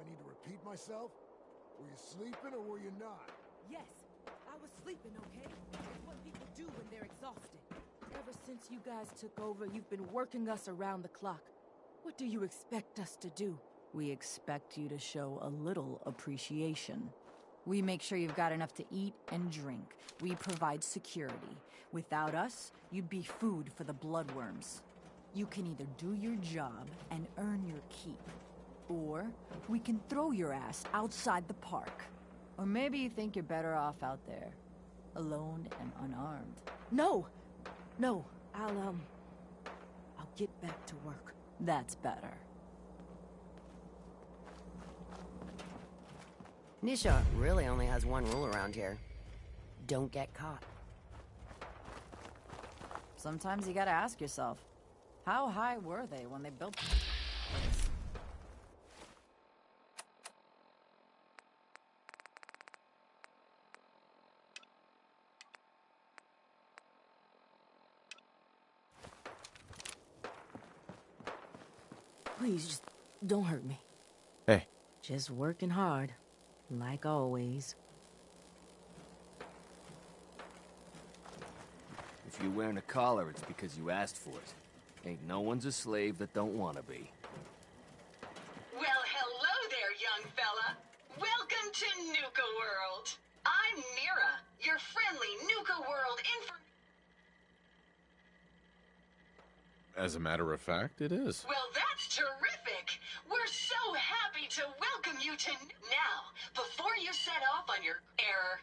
I need to repeat myself? Were you sleeping or were you not? Yes, I was sleeping, okay? It's what people do when they're exhausted. Ever since you guys took over, you've been working us around the clock. What do you expect us to do? We expect you to show a little appreciation. We make sure you've got enough to eat and drink. We provide security. Without us, you'd be food for the bloodworms. You can either do your job and earn your keep, or we can throw your ass outside the park. Or maybe you think you're better off out there, alone and unarmed. No! No, I'll get back to work. That's better. Nisha really only has one rule around here. Don't get caught. Sometimes you gotta ask yourself, how high were they when they built this? Please, just don't hurt me. Hey. Just working hard, like always. If you're wearing a collar, it's because you asked for it. Ain't no one's a slave that don't want to be. Well, hello there, young fella. Welcome to Nuka World. I'm Mira, your friendly Nuka World As a matter of fact, it is. Well, that's terrific. We're so happy to welcome you to... Now, before you set off on your error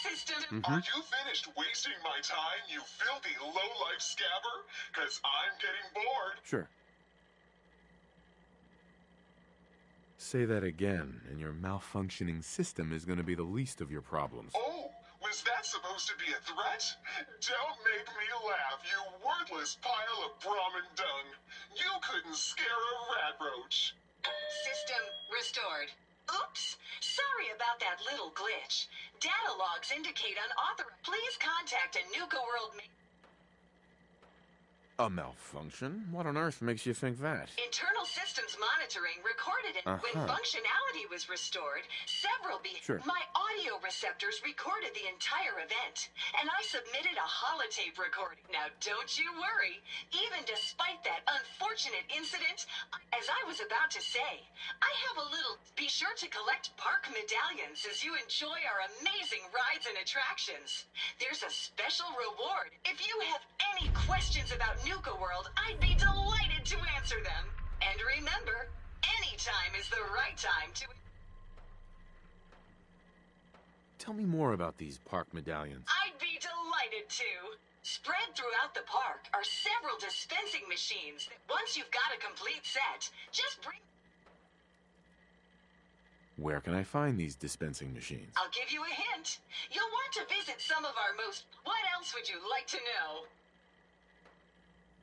system... Are you finished wasting my time, you filthy low-life scabber? Because I'm getting bored. Sure. Say that again, and your malfunctioning system is going to be the least of your problems. Oh, was that supposed to be a threat? Don't make me laugh, you worthless pile of Brahmin dung. You couldn't scare a rat roach. System restored. Oops! Sorry about that little glitch. Data logs indicate unauthorized. Please contact a Nuka World... A malfunction? What on earth makes you think that? Internal systems monitoring recorded it. When functionality was restored, several My audio receptors recorded the entire event, and I submitted a holotape recording. Now, don't you worry. Even despite that unfortunate incident, as I was about to say, I have a little... Be sure to collect park medallions as you enjoy our amazing rides and attractions. There's a special reward. If you have any questions about Nuka World, I'd be delighted to answer them. And remember, any time is the right time to... Tell me more about these park medallions. I'd be delighted to. Spread throughout the park are several dispensing machines. Once you've got a complete set, just bring... Where can I find these dispensing machines? I'll give you a hint. You'll want to visit some of our most... What else would you like to know?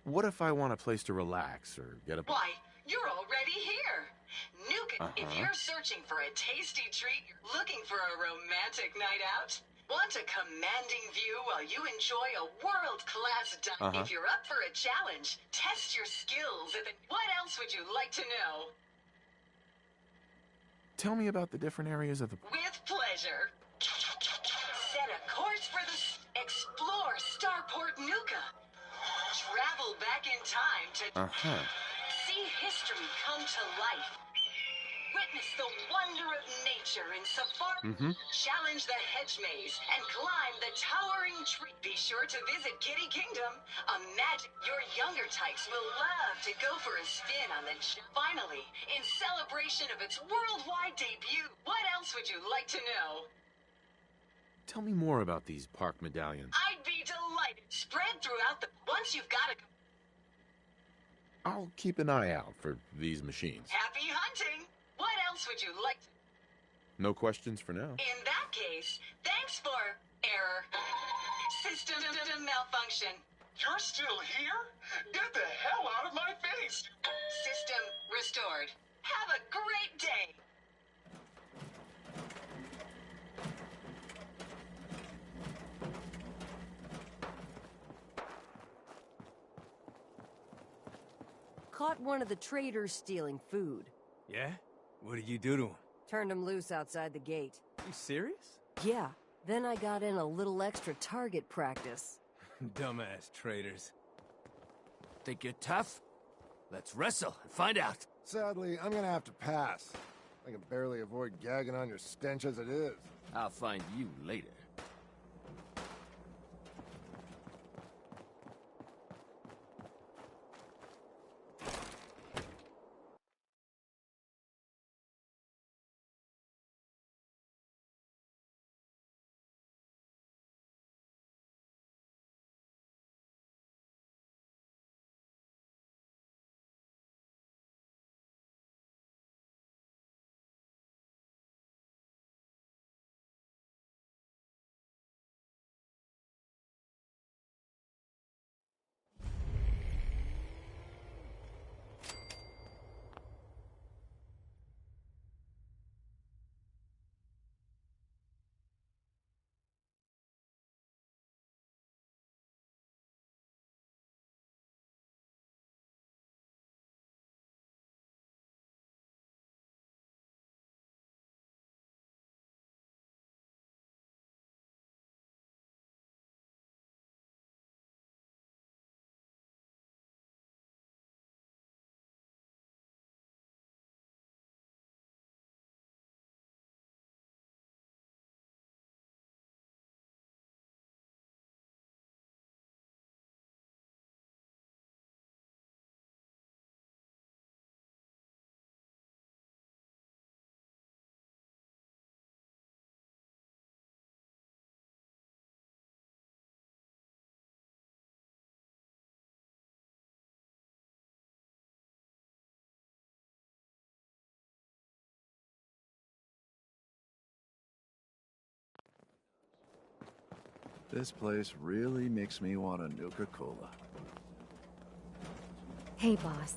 What if I want a place to relax or get a... Why, you're already here. Nuka, if you're searching for a tasty treat, you're looking for a romantic night out, want a commanding view while you enjoy a world-class dive. If you're up for a challenge, test your skills at the... What else would you like to know? Tell me about the different areas of the... With pleasure. Set a course for the... Explore Starport Nuka. Travel back in time to... See history come to life. Witness the wonder of nature in safari. Challenge the hedge maze and climb the towering tree. Be sure to visit Kitty Kingdom. Imagine your younger types will love to go for a spin on the... Finally, in celebration of its worldwide debut, what else would you like to know? Tell me more about these park medallions. I'd be delighted. Spread throughout the... Once you've got a... I'll keep an eye out for these machines. Happy hunting! What else would you like to... No questions for now. In that case, thanks for... error. System malfunction. You're still here? Get the hell out of my face! System restored. Have a great day! Caught one of the traders stealing food. Yeah? What did you do to him? Turned him loose outside the gate. You serious? Yeah, then I got in a little extra target practice. Dumbass traitors. Think you're tough? Let's wrestle and find out. Sadly, I'm gonna have to pass. I can barely avoid gagging on your stench as it is. I'll find you later. This place really makes me want a Nuka-Cola. Hey, boss.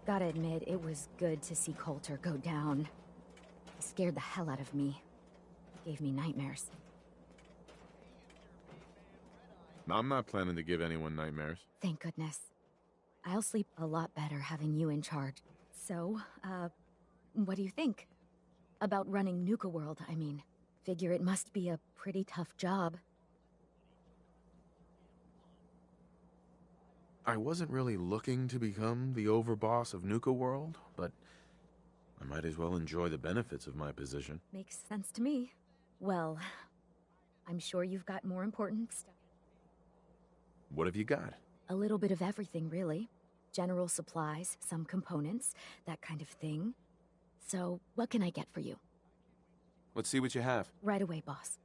Gotta admit, it was good to see Coulter go down. He scared the hell out of me. Gave me nightmares. I'm not planning to give anyone nightmares. Thank goodness. I'll sleep a lot better having you in charge. So, what do you think? About running Nuka World, I mean. Figure it must be a pretty tough job. I wasn't really looking to become the overboss of Nuka World, but I might as well enjoy the benefits of my position. Makes sense to me. Well, I'm sure you've got more important stuff. What have you got? A little bit of everything, really. General supplies, some components, that kind of thing. So, what can I get for you? Let's see what you have. Right away, boss.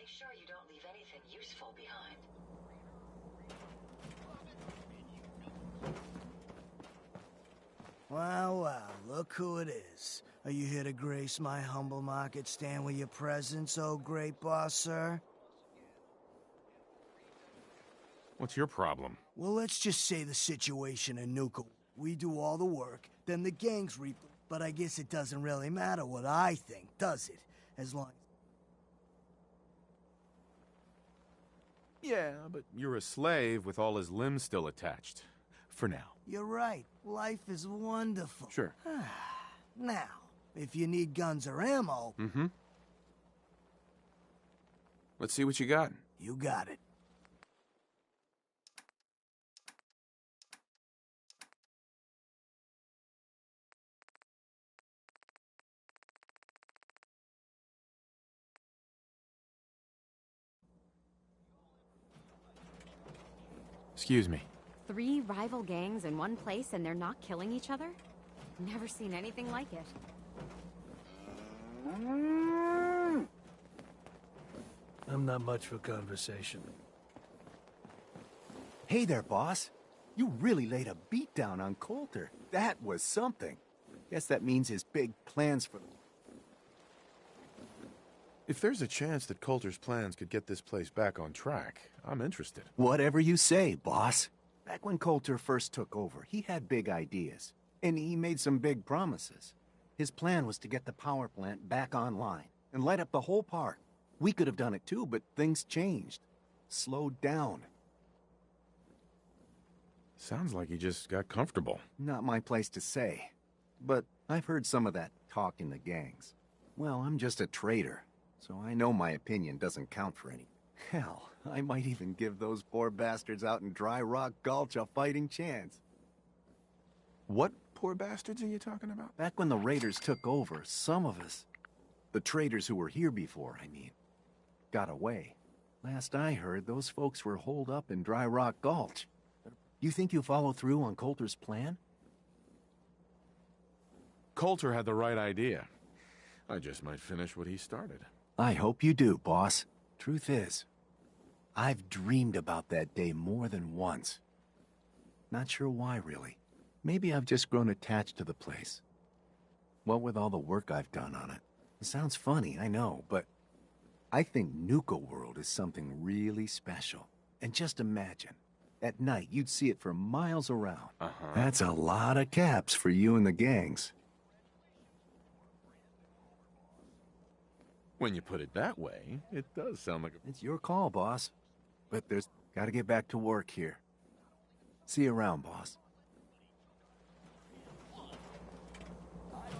Make sure you don't leave anything useful behind. Wow, wow, look who it is. Are you here to grace my humble market stand with your presence, oh great boss, sir? What's your problem? Well, let's just say the situation in Nuka. We do all the work, then the gangs reap. But I guess it doesn't really matter what I think, does it? As long as... Yeah, but you're a slave with all his limbs still attached. For now. You're right. Life is wonderful. Sure. Now, if you need guns or ammo... Mm-hmm. Let's see what you got. You got it. Excuse me. 3 rival gangs in one place and they're not killing each other? Never seen anything like it. I'm not much for conversation. Hey there, boss. You really laid a beat down on Coulter. That was something. Guess that means his big plans for... If there's a chance that Coulter's plans could get this place back on track, I'm interested. Whatever you say, boss. Back when Coulter first took over, he had big ideas. And he made some big promises. His plan was to get the power plant back online and light up the whole park. We could have done it too, but things changed. Slowed down. Sounds like he just got comfortable. Not my place to say. But I've heard some of that talk in the gangs. Well, I'm just a trader, so I know my opinion doesn't count for anything. Hell, I might even give those poor bastards out in Dry Rock Gulch a fighting chance. What poor bastards are you talking about? Back when the raiders took over, some of us, the traders who were here before, I mean, got away. Last I heard, those folks were holed up in Dry Rock Gulch. You think you'll follow through on Coulter's plan? Coulter had the right idea. I just might finish what he started. I hope you do, boss. Truth is, I've dreamed about that day more than once. Not sure why, really. Maybe I've just grown attached to the place. What with all the work I've done on it. It sounds funny, I know, but I think Nuka World is something really special. And just imagine, at night you'd see it for miles around. That's a lot of caps for you and the gangs. When you put it that way, it does sound like a... It's your call, boss. But there's gotta get back to work here. See you around, boss.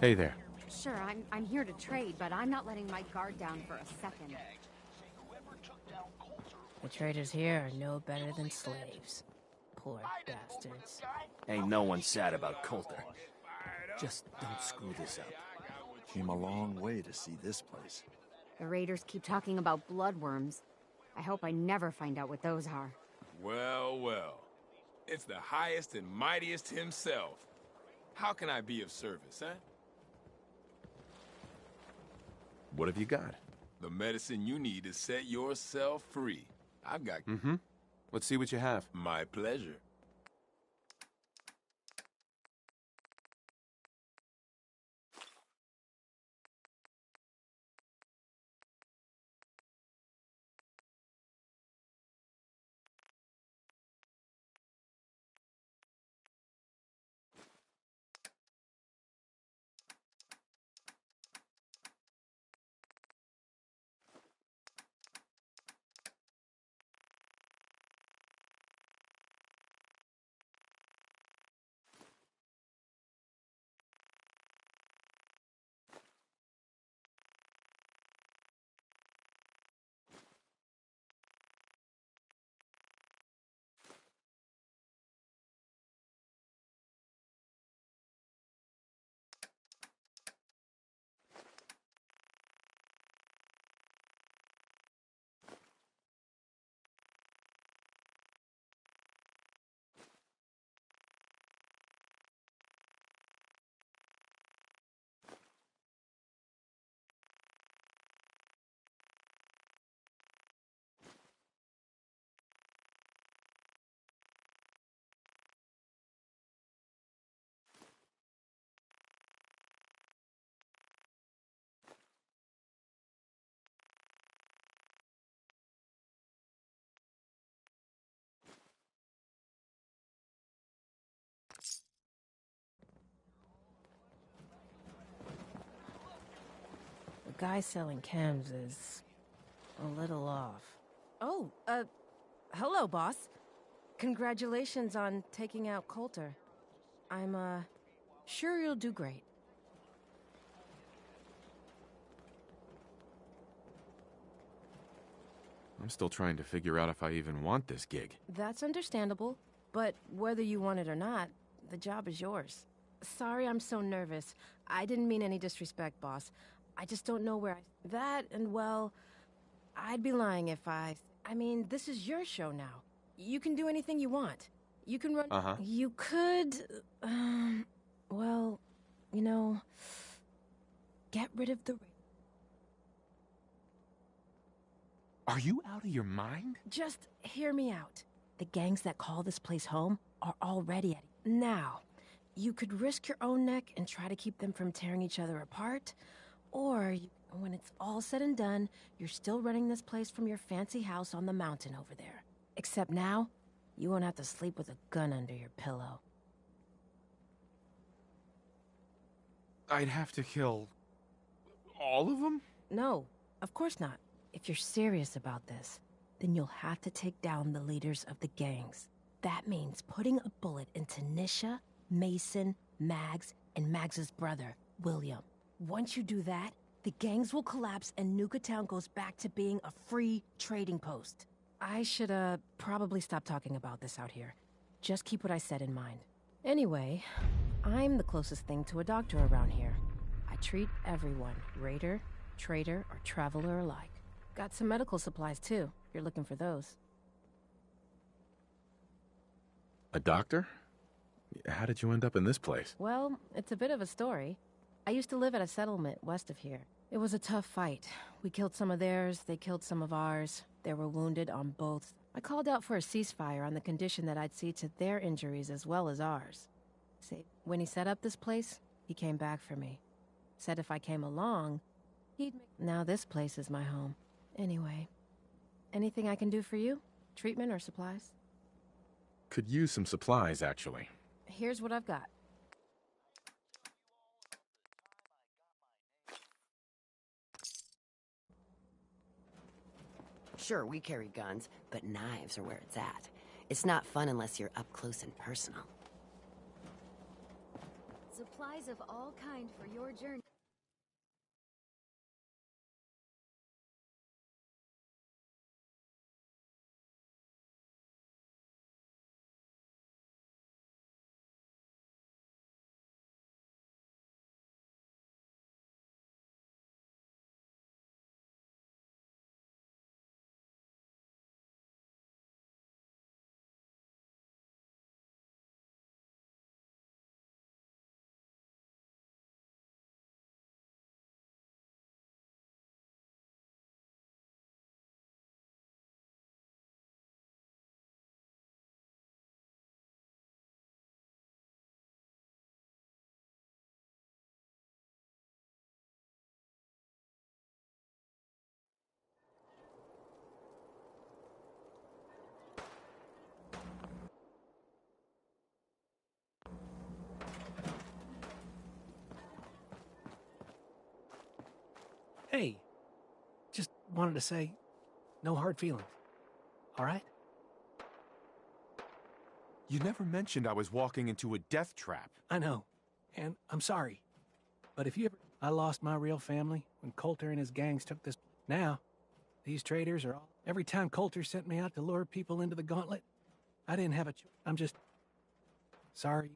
Hey there. Sure, I'm here to trade, but I'm not letting my guard down for a second. The traders here are no better than slaves. Poor bastards. Ain't no one sad about Coulter. Just don't screw this up. Came a long way to see this place. The raiders keep talking about bloodworms. I hope I never find out what those are. Well, well. It's the highest and mightiest himself. How can I be of service, huh? What have you got? The medicine you need to set yourself free. I've got... Mm-hmm. Let's see what you have. My pleasure. The guy selling chems is a little off. Oh, hello, boss. Congratulations on taking out Coulter. I'm, sure you'll do great. I'm still trying to figure out if I even want this gig. That's understandable, but whether you want it or not, the job is yours. Sorry I'm so nervous. I didn't mean any disrespect, boss. I just don't know where I... That, and well, I'd be lying if I mean, this is your show now. You can do anything you want. You can run... Uh-huh. You could... well, you know... Get rid of the... Are you out of your mind? Just hear me out. The gangs that call this place home are already at it. Now, you could risk your own neck and try to keep them from tearing each other apart, or when it's all said and done, you're still running this place from your fancy house on the mountain over there. Except now, you won't have to sleep with a gun under your pillow. I'd have to kill... all of them? No, of course not. If you're serious about this, then you'll have to take down the leaders of the gangs. That means putting a bullet into Nisha, Mason, Mags, and Mags's brother, William. Once you do that, the gangs will collapse and Nuka Town goes back to being a free trading post. I should, probably stop talking about this out here. Just keep what I said in mind. Anyway, I'm the closest thing to a doctor around here. I treat everyone, raider, trader, or traveler alike. Got some medical supplies, too, if you're looking for those. A doctor? How did you end up in this place? Well, it's a bit of a story. I used to live at a settlement west of here. It was a tough fight. We killed some of theirs, they killed some of ours. There were wounded on both. I called out for a ceasefire on the condition that I'd see to their injuries as well as ours. See, when he set up this place, he came back for me. Said if I came along, he'd make... Now this place is my home. Anyway, anything I can do for you? Treatment or supplies? Could use some supplies, actually. Here's what I've got. Sure, we carry guns, but knives are where it's at. It's not fun unless you're up close and personal. Supplies of all kind for your journey. Hey, just wanted to say, no hard feelings. All right? You never mentioned I was walking into a death trap. I know, and I'm sorry. But if you ever... I lost my real family when Coulter and his gangs took this... Now, these traders are all... Every time Coulter sent me out to lure people into the gauntlet, I didn't have a choice. I'm just... sorry.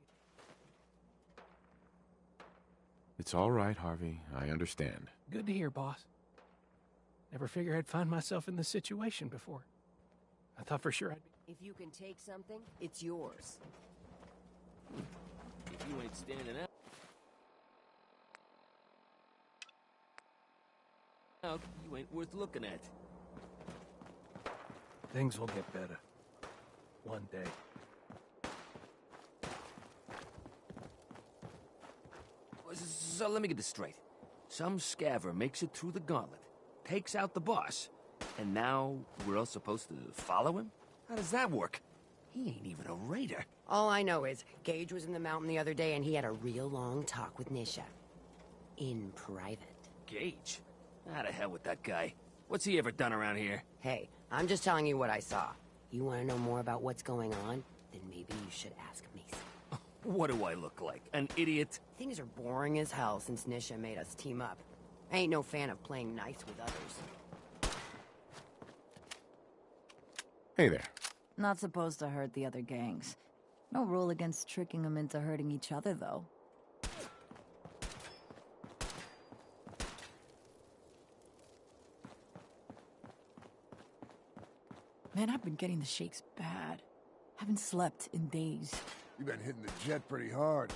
It's all right, Harvey. I understand. Good to hear, boss. Never figured I'd find myself in this situation before. I thought for sure I'd be... If you can take something, it's yours. If you ain't standing out, you ain't worth looking at. Things will get better. One day. So let me get this straight. Some scaver makes it through the gauntlet, takes out the boss, and now we're all supposed to follow him? How does that work? He ain't even a raider. All I know is Gage was in the mountain the other day and he had a real long talk with Nisha. In private. Gage? Ah, to hell with that guy. What's he ever done around here? Hey, I'm just telling you what I saw. You want to know more about what's going on? Then maybe you should ask Mason. What do I look like? An idiot? Things are boring as hell since Nisha made us team up. I ain't no fan of playing nice with others. Hey there. Not supposed to hurt the other gangs. No rule against tricking them into hurting each other, though. Man, I've been getting the shakes bad. Haven't slept in days. You've been hitting the jet pretty hard.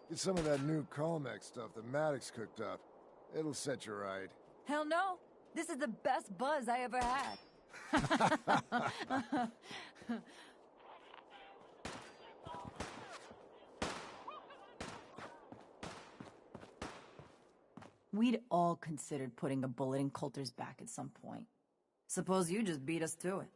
Get some of that new Colmex stuff that Maddox cooked up. It'll set you right. Hell no! This is the best buzz I ever had. We'd all considered putting a bullet in Coulter's back at some point. Suppose you just beat us to it.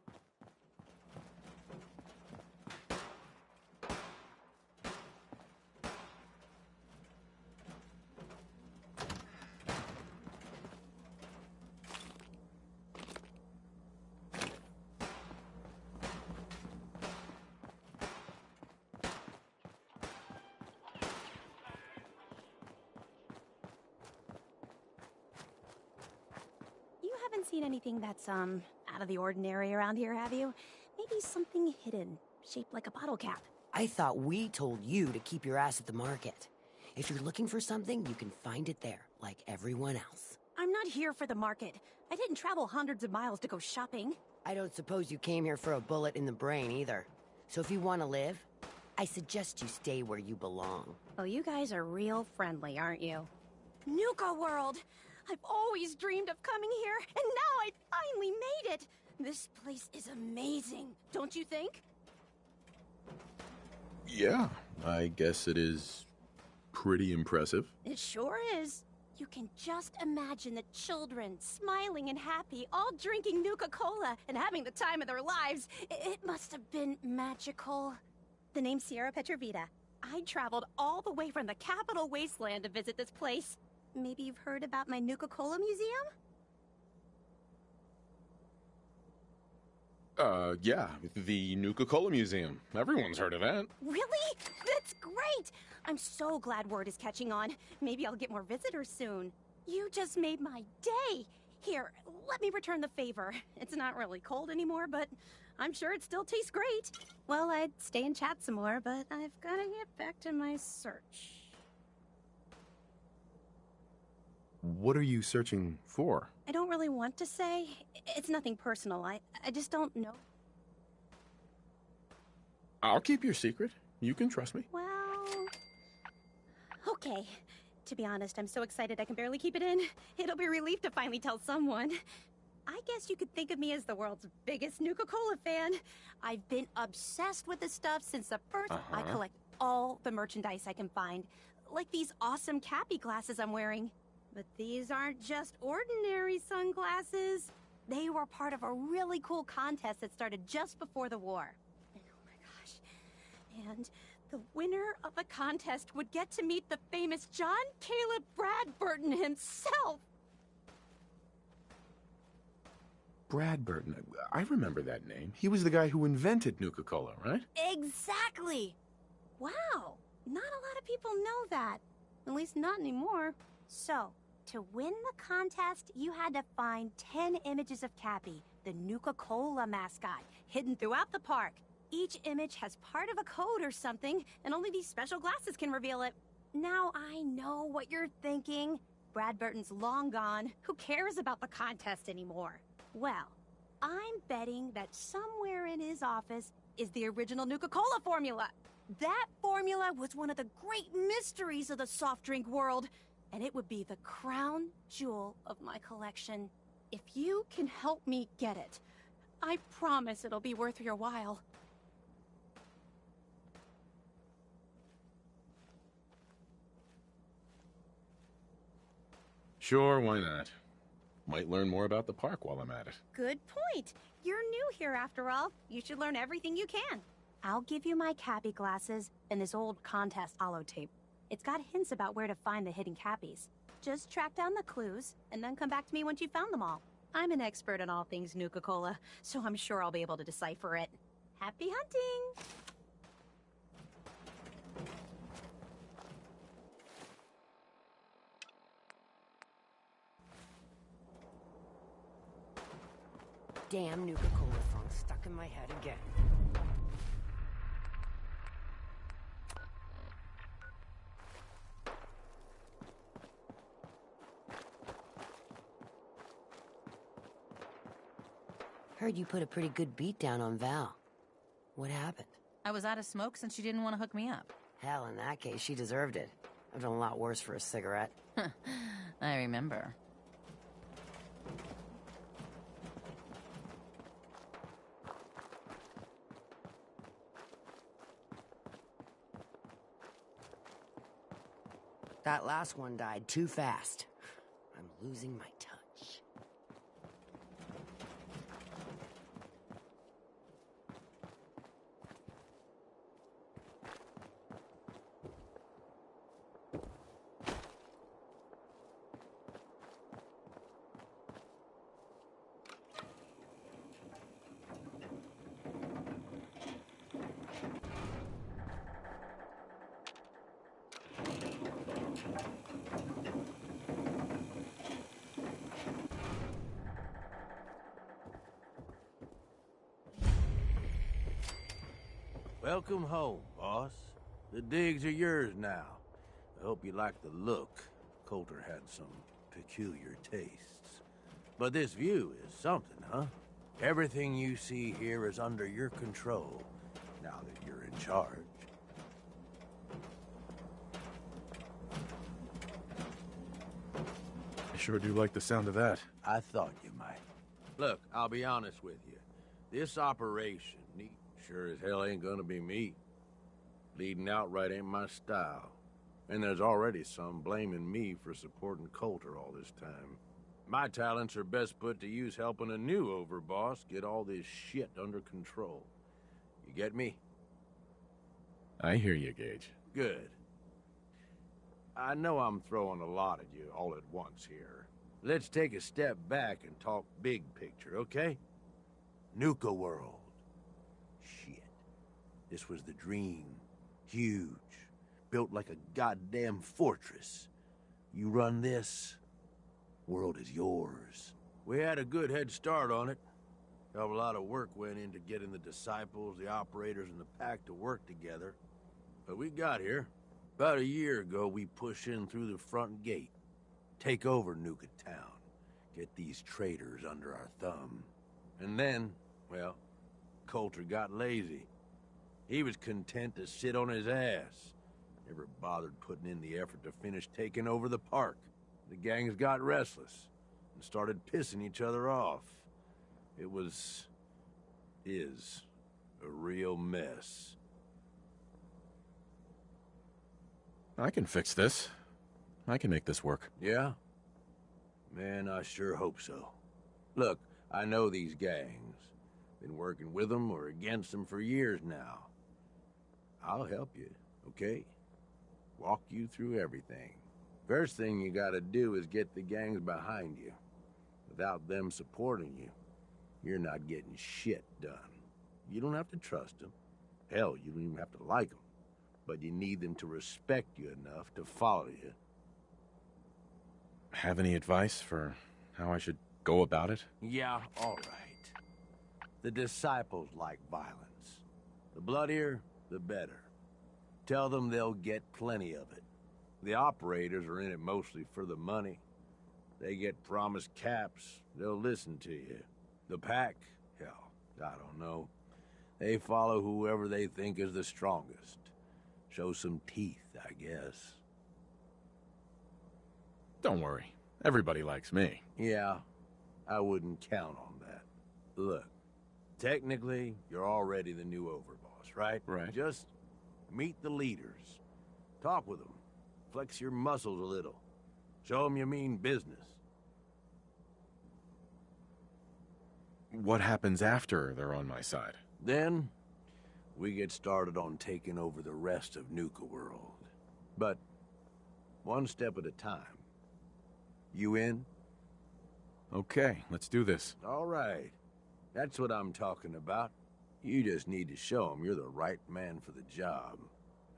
Seen anything that's, out of the ordinary around here, have you? Maybe something hidden, shaped like a bottle cap. I thought we told you to keep your ass at the market. If you're looking for something, you can find it there, like everyone else. I'm not here for the market. I didn't travel hundreds of miles to go shopping. I don't suppose you came here for a bullet in the brain, either. So if you want to live, I suggest you stay where you belong. Oh, you guys are real friendly, aren't you? Nuka World! I've always dreamed of coming here, and now I finally made it! This place is amazing, don't you think? Yeah, I guess it is pretty impressive. It sure is. You can just imagine the children, smiling and happy, all drinking Nuka-Cola and having the time of their lives. It must have been magical. The name's Sierra Petrovita. I traveled all the way from the capital wasteland to visit this place. Maybe you've heard about my Nuka-Cola museum? Yeah, the Nuka-Cola Museum. Everyone's heard of that. Really? That's great! I'm so glad word is catching on. Maybe I'll get more visitors soon. You just made my day! Here, let me return the favor. It's not really cold anymore, but I'm sure it still tastes great. Well, I'd stay and chat some more, but I've gotta get back to my search. What are you searching for? I don't really want to say. It's nothing personal. I just don't know. I'll keep your secret. You can trust me. Well... Okay. To be honest, I'm so excited I can barely keep it in. It'll be a relief to finally tell someone. I guess you could think of me as the world's biggest Nuka-Cola fan. I've been obsessed with this stuff since the first... I collect all the merchandise I can find. Like these awesome Cappy glasses I'm wearing. But these aren't just ordinary sunglasses. They were part of a really cool contest that started just before the war. And oh my gosh. And the winner of the contest would get to meet the famous John Caleb Bradburton himself. Bradburton. I remember that name. He was the guy who invented Nuka-Cola, right? Exactly. Wow. Not a lot of people know that. At least not anymore. So, to win the contest, you had to find 10 images of Cappy, the Nuka-Cola mascot, hidden throughout the park. Each image has part of a code or something, and only these special glasses can reveal it. Now I know what you're thinking. Bradburton's long gone. Who cares about the contest anymore? Well, I'm betting that somewhere in his office is the original Nuka-Cola formula. That formula was one of the great mysteries of the soft drink world. And it would be the crown jewel of my collection. If you can help me get it, I promise it'll be worth your while. Sure, why not? Might learn more about the park while I'm at it. Good point. You're new here after all. You should learn everything you can. I'll give you my Cappy glasses and this old contest holotape. It's got hints about where to find the hidden Cappies. Just track down the clues, and then come back to me once you've found them all. I'm an expert in all things Nuka-Cola, so I'm sure I'll be able to decipher it. Happy hunting! Damn Nuka-Cola song stuck in my head again. Heard you put a pretty good beat down on Val. What happened? I was out of smoke since she didn't want to hook me up. Hell, in that case, she deserved it. I've done a lot worse for a cigarette. I remember. That last one died too fast. I'm losing my touch. Welcome home, boss. The digs are yours now. I hope you like the look. Coulter had some peculiar tastes. But this view is something, huh? Everything you see here is under your control, now that you're in charge. I sure do like the sound of that. I thought you might. Look, I'll be honest with you. This operation sure as hell ain't gonna be me. Leading outright ain't my style. And there's already some blaming me for supporting Coulter all this time. My talents are best put to use helping a new overboss get all this shit under control. You get me? I hear you, Gage. Good. I know I'm throwing a lot at you all at once here. Let's take a step back and talk big picture, okay? Nuka World. Shit. This was the dream. Huge. Built like a goddamn fortress. You run this, world is yours. We had a good head start on it. A lot of work went into getting the disciples, the operators, and the pack to work together. But we got here. About a year ago, we pushed in through the front gate. Take over Nuka Town. Get these traitors under our thumb. And then, well, Coulter got lazy. He was content to sit on his ass. Never bothered putting in the effort to finish taking over the park. The gangs got restless and started pissing each other off. It is a real mess. I can fix this. I can make this work. Yeah? Man, I sure hope so. Look, I know these gangs. Been working with them or against them for years now. I'll help you, okay? Walk you through everything. First thing you gotta do is get the gangs behind you. Without them supporting you, you're not getting shit done. You don't have to trust them. Hell, you don't even have to like them. But you need them to respect you enough to follow you. Have any advice for how I should go about it? Yeah, all right. The disciples like violence. The bloodier, the better. Tell them they'll get plenty of it. The operators are in it mostly for the money. They get promised caps, they'll listen to you. The pack, hell, I don't know. They follow whoever they think is the strongest. Show some teeth, I guess. Don't worry. Everybody likes me. Yeah, I wouldn't count on that. Look, technically, you're already the new overboss, right? Right. Just meet the leaders. Talk with them. Flex your muscles a little. Show them you mean business. What happens after they're on my side? Then, we get started on taking over the rest of Nuka World. But one step at a time. You in? Okay, let's do this. All right. That's what I'm talking about. You just need to show them you're the right man for the job.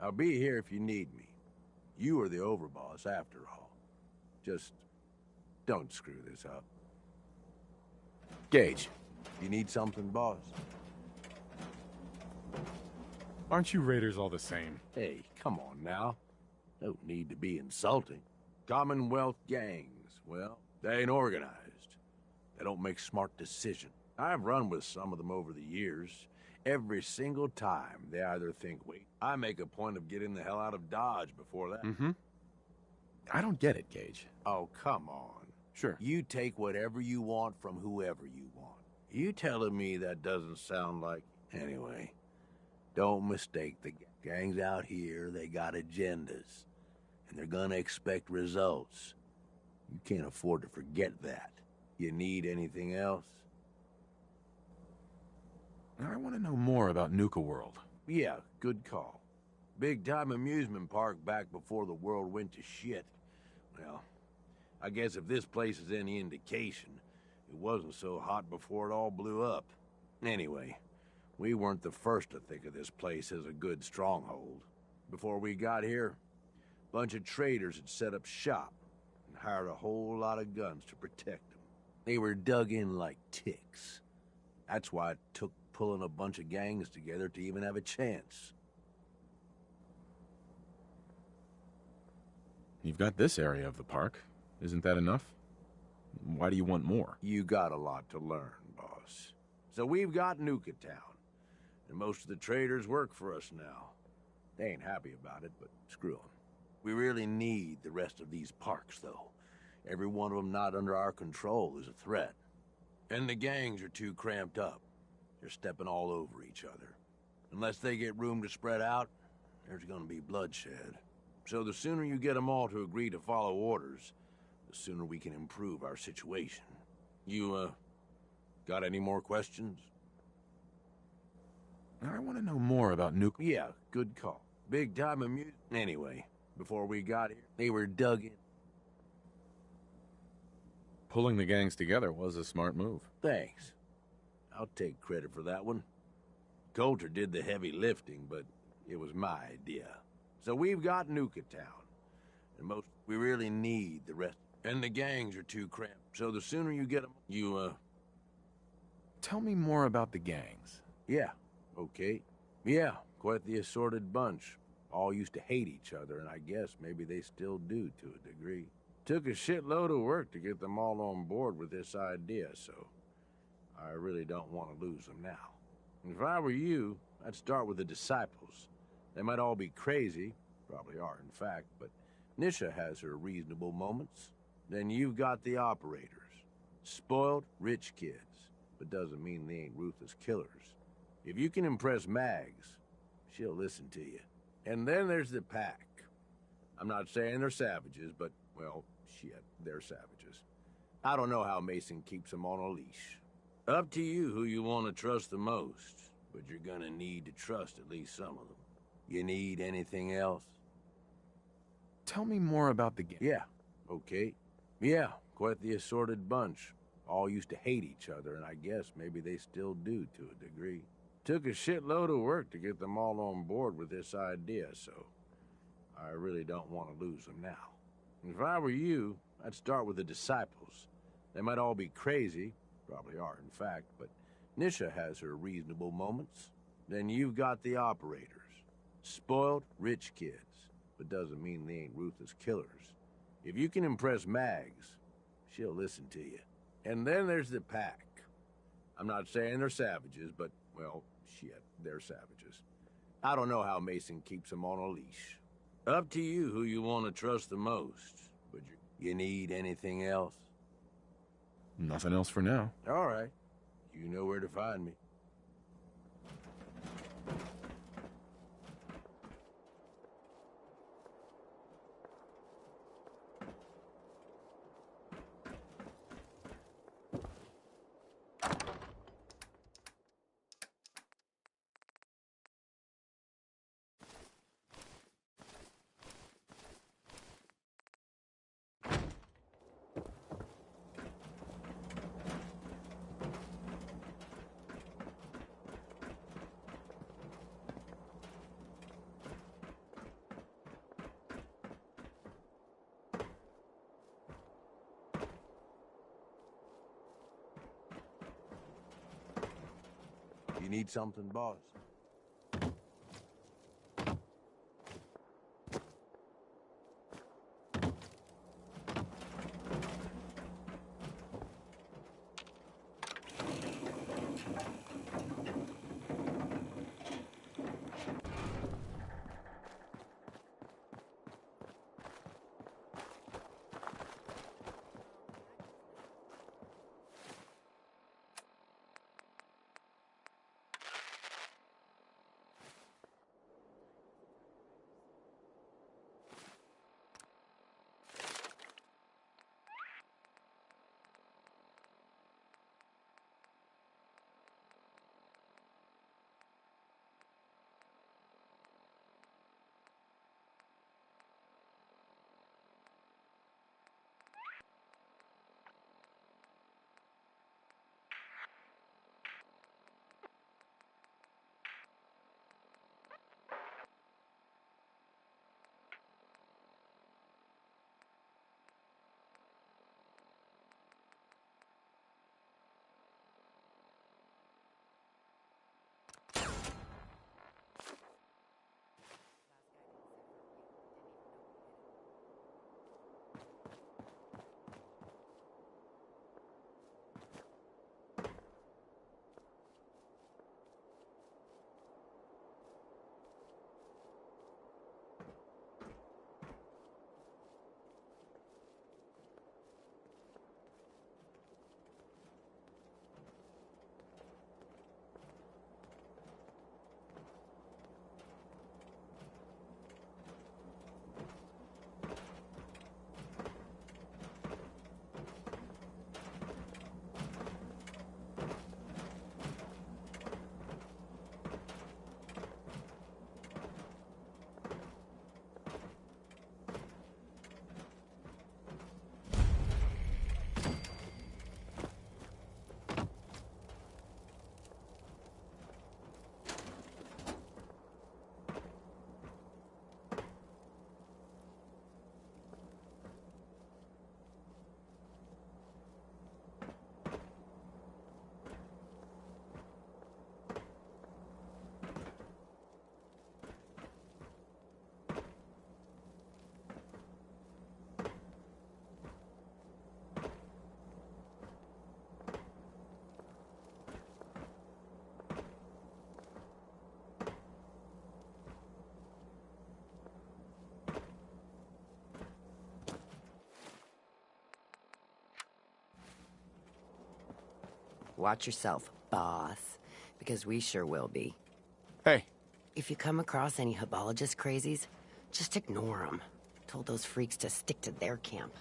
I'll be here if you need me. You are the overboss after all. Just don't screw this up. Gage, you need something, boss? Aren't you Raiders all the same? Hey, come on now. Don't need to be insulting. Commonwealth gangs, well, they ain't organized. They don't make smart decisions. I've run with some of them over the years. Every single time, they either think, wait, I make a point of getting the hell out of Dodge before that. Mm-hmm. I don't get it, Gage. Oh, come on. Sure. You take whatever you want from whoever you want. You telling me that doesn't sound like... Anyway, don't mistake the gangs out here. They got agendas. And they're gonna expect results. You can't afford to forget that. You need anything else? I want to know more about Nuka World. Yeah, good call. Big-time amusement park back before the world went to shit. Well, I guess if this place is any indication, it wasn't so hot before it all blew up. Anyway, we weren't the first to think of this place as a good stronghold. Before we got here, a bunch of traders had set up shop and hired a whole lot of guns to protect them. They were dug in like ticks. That's why it took pulling a bunch of gangs together to even have a chance. You've got this area of the park. Isn't that enough? Why do you want more? You got a lot to learn, boss. So we've got Nuka Town, and most of the traders work for us now. They ain't happy about it, but screw them. We really need the rest of these parks, though. Every one of them not under our control is a threat. And the gangs are too cramped up. They're stepping all over each other. Unless they get room to spread out, there's gonna be bloodshed. So the sooner you get them all to agree to follow orders, the sooner we can improve our situation. You, got any more questions? I want to know more about Nuka. Yeah, good call. Big time amusement. Anyway, before we got here, they were dug in. Pulling the gangs together was a smart move. Thanks. I'll take credit for that one. Coulter did the heavy lifting, but it was my idea. So we've got Nuka Town, and we really need the rest. And the gangs are too cramped, so the sooner you get them, you, Tell me more about the gangs. Yeah, okay. Yeah, quite the assorted bunch. All used to hate each other, and I guess maybe they still do to a degree. Took a shitload of work to get them all on board with this idea, so I really don't want to lose them now. If I were you, I'd start with the disciples. They might all be crazy, probably are in fact, but Nisha has her reasonable moments. Then you've got the operators. Spoiled, rich kids, but doesn't mean they ain't ruthless killers. If you can impress Mags, she'll listen to you. And then there's the pack. I'm not saying they're savages, but, well, shit, they're savages. I don't know how Mason keeps them on a leash. Up to you who you want to trust the most, but you're gonna need to trust at least some of them. You need anything else? Tell me more about the gang. Yeah, okay. Yeah, quite the assorted bunch. All used to hate each other, and I guess maybe they still do to a degree. Took a shitload of work to get them all on board with this idea, so I really don't want to lose them now. If I were you, I'd start with the disciples. They might all be crazy, probably are in fact, but Nisha has her reasonable moments. Then you've got the operators. Spoiled, rich kids, but doesn't mean they ain't ruthless killers. If you can impress Mags, she'll listen to you. And then there's the pack. I'm not saying they're savages, but, well, shit, they're savages. I don't know how Mason keeps them on a leash. Up to you who you want to trust the most, but you need anything else? Nothing else for now. All right. You know where to find me. need something, boss? Watch yourself, boss. Because we sure will be. Hey. If you come across any Hibologist crazies, just ignore them. Told those freaks to stick to their camp.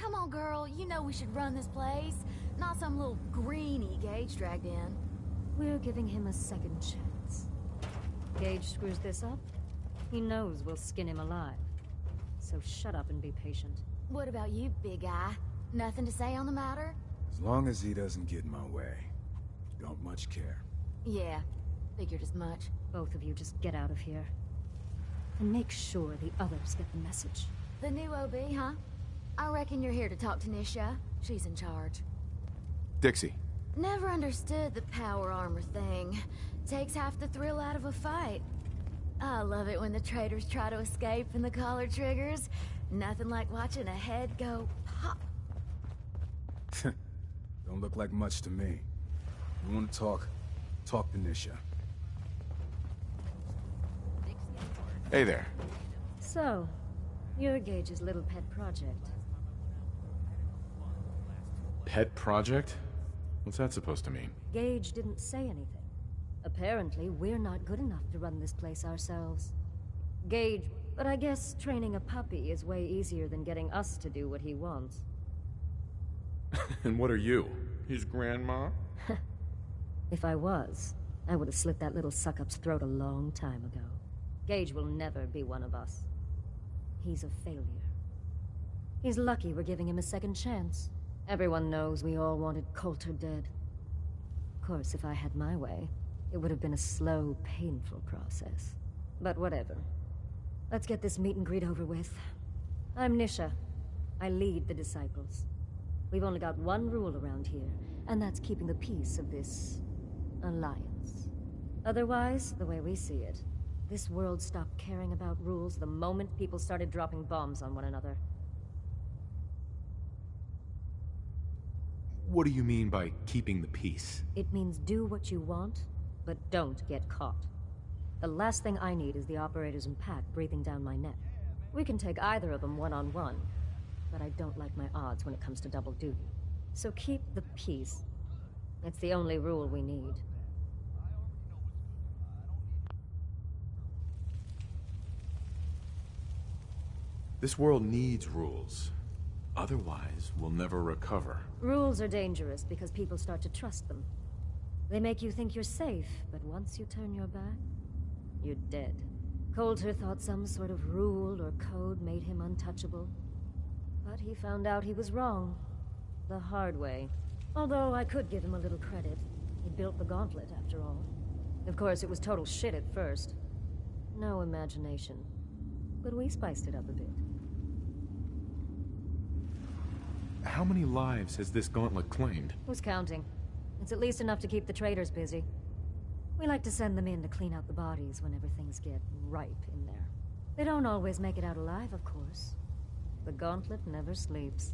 Come on, girl. You know we should run this place. Not some little greenie Gage dragged in. We're giving him a second chance. Gage screws this up, he knows we'll skin him alive. So shut up and be patient. What about you, big guy? Nothing to say on the matter? As long as he doesn't get in my way. Don't much care. Yeah, figured as much. Both of you just get out of here. And make sure the others get the message. The new OB, huh? I reckon you're here to talk to Nisha. She's in charge. Dixie. Never understood the power armor thing. Takes half the thrill out of a fight. I love it when the traitors try to escape and the collar triggers. Nothing like watching a head go pop. Don't look like much to me. You want to talk? Talk to Nisha. Hey there. So, you're Gage's little pet project. Pet project? What's that supposed to mean? Gage didn't say anything. Apparently, we're not good enough to run this place ourselves. Gage, but I guess training a puppy is way easier than getting us to do what he wants. And what are you? His grandma? If I was, I would have slit that little suck-up's throat a long time ago. Gage will never be one of us. He's a failure. He's lucky we're giving him a second chance. Everyone knows we all wanted Coulter dead. Of course, if I had my way, it would have been a slow, painful process. But whatever. Let's get this meet and greet over with. I'm Nisha. I lead the Disciples. We've only got one rule around here, and that's keeping the peace of this alliance. Otherwise, the way we see it, this world stopped caring about rules the moment people started dropping bombs on one another. What do you mean by keeping the peace? It means do what you want, but don't get caught. The last thing I need is the operators and Pack breathing down my neck. We can take either of them one-on-one, but I don't like my odds when it comes to double duty. So keep the peace. It's the only rule we need. This world needs rules. Otherwise, we'll never recover. Rules are dangerous because people start to trust them. They make you think you're safe, but once you turn your back, you're dead. Coulter thought some sort of rule or code made him untouchable. But he found out he was wrong. The hard way. Although I could give him a little credit. He built the gauntlet, after all. Of course, it was total shit at first. No imagination. But we spiced it up a bit. How many lives has this gauntlet claimed? Who's counting? It's at least enough to keep the traders busy. We like to send them in to clean out the bodies whenever things get ripe in there. They don't always make it out alive, of course. The gauntlet never sleeps.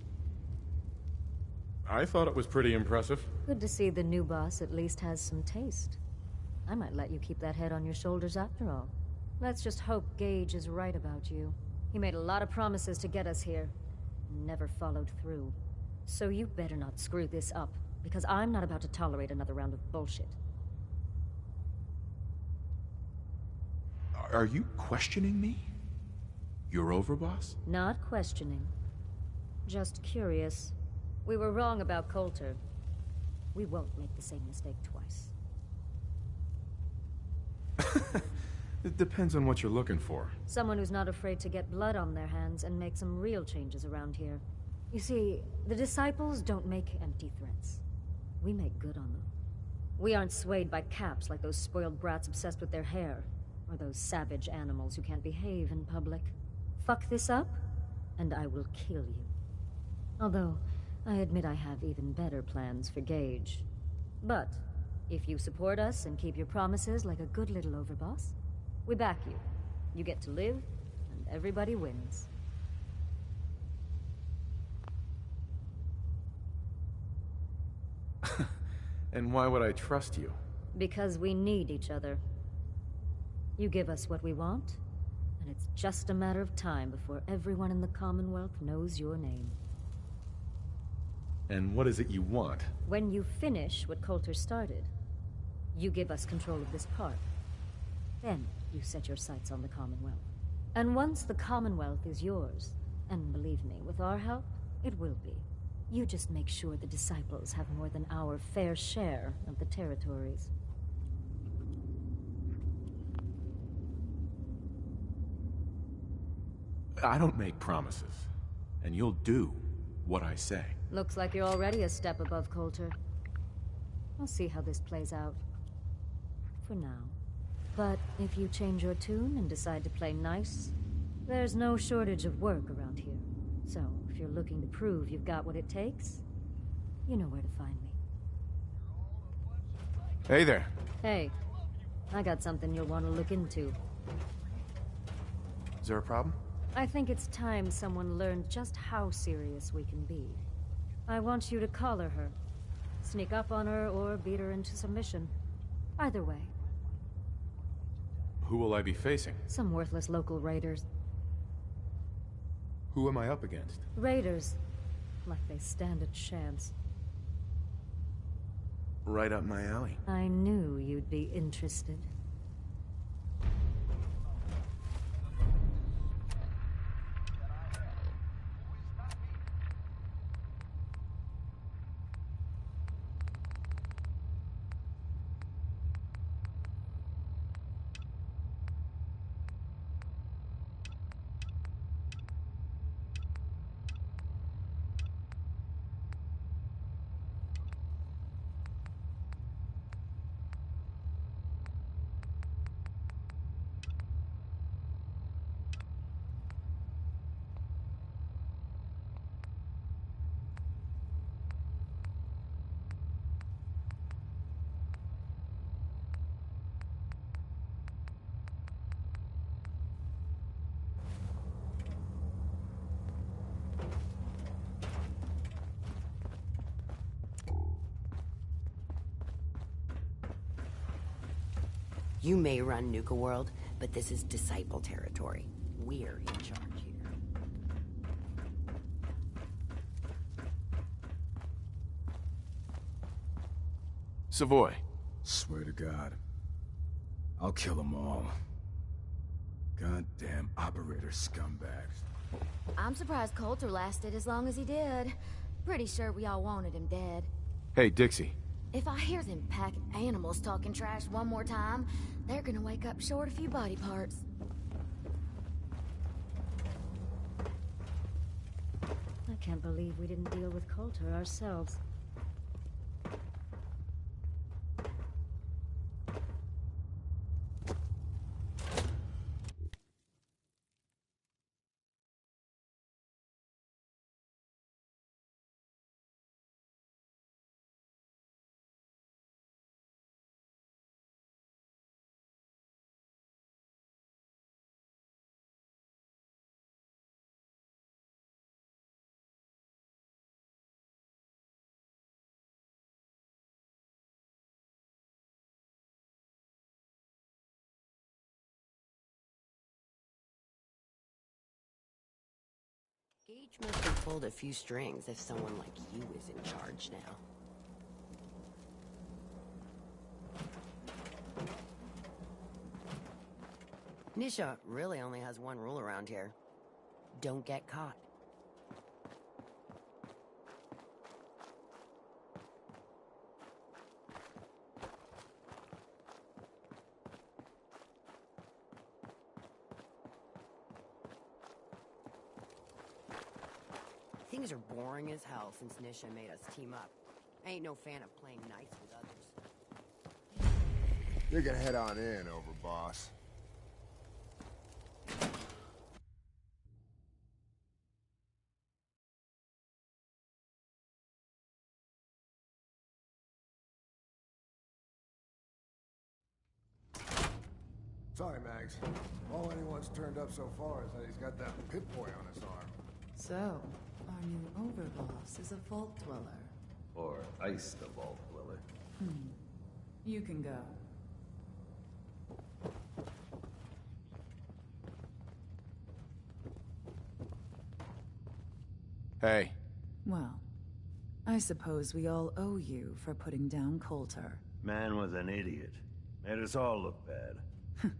I thought it was pretty impressive. Good to see the new boss at least has some taste. I might let you keep that head on your shoulders after all. Let's just hope Gage is right about you. He made a lot of promises to get us here. Never followed through. So you better not screw this up, because I'm not about to tolerate another round of bullshit. Are you questioning me? You're overboss? Not questioning. Just curious. We were wrong about Coulter. We won't make the same mistake twice. It depends on what you're looking for. Someone who's not afraid to get blood on their hands and make some real changes around here. You see, the Disciples don't make empty threats. We make good on them. We aren't swayed by caps like those spoiled brats obsessed with their hair, or those savage animals who can't behave in public. Fuck this up, and I will kill you. Although, I admit I have even better plans for Gage. But, if you support us and keep your promises like a good little overboss, we back you. You get to live, and everybody wins. And why would I trust you? Because we need each other. You give us what we want, and it's just a matter of time before everyone in the Commonwealth knows your name. And what is it you want? When you finish what Coulter started, you give us control of this park. Then you set your sights on the Commonwealth. And once the Commonwealth is yours, and believe me, with our help, it will be. You just make sure the Disciples have more than our fair share of the territories. I don't make promises, and you'll do what I say. Looks like you're already a step above Coulter. We'll see how this plays out. For now. But if you change your tune and decide to play nice, there's no shortage of work around here. So, if you're looking to prove you've got what it takes, you know where to find me. Hey there. Hey, I got something you'll want to look into. Is there a problem? I think it's time someone learned just how serious we can be. I want you to collar her. Sneak up on her or beat her into submission. Either way. Who will I be facing? Some worthless local raiders. Who am I up against? Raiders. Like they stand a chance. right up my alley. I knew you'd be interested. You may run Nuka World, but this is Disciple territory. We're in charge here. Savoy. Swear to God. I'll kill them all. Goddamn operator scumbags. I'm surprised Coulter lasted as long as he did. Pretty sure we all wanted him dead. Hey, Dixie. If I hear them pack animals talking trash one more time, they're gonna wake up short a few body parts. I can't believe we didn't deal with Coulter ourselves. Gage must have pulled a few strings if someone like you is in charge now. Nisha really only has one rule around here. Don't get caught. Things are boring as hell since Nisha made us team up. I ain't no fan of playing nice with others. You can head on in, Overboss. Sorry, Mags. All anyone's turned up so far is that he's got that Pip-Boy on his arm. So, our new overboss is a vault dweller. Or Ice the Vault Dweller. You can go. Hey. Well, I suppose we all owe you for putting down Coulter. Man was an idiot. Made us all look bad.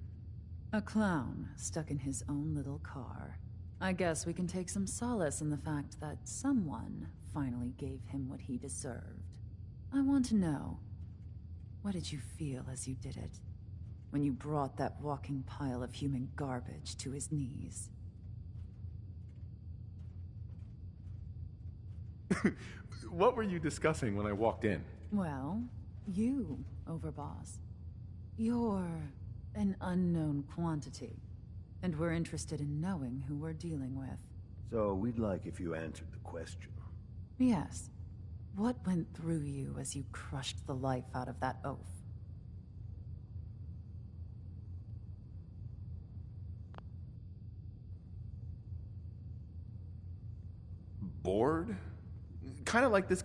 A clown stuck in his own little car. I guess we can take some solace in the fact that someone finally gave him what he deserved. I want to know, what did you feel as you did it? When you brought that walking pile of human garbage to his knees? What were you discussing when I walked in? Well, you, Overboss. You're an unknown quantity, and we're interested in knowing who we're dealing with. So we'd like if you answered the question. Yes. What went through you as you crushed the life out of that oaf? Bored? Kind of like this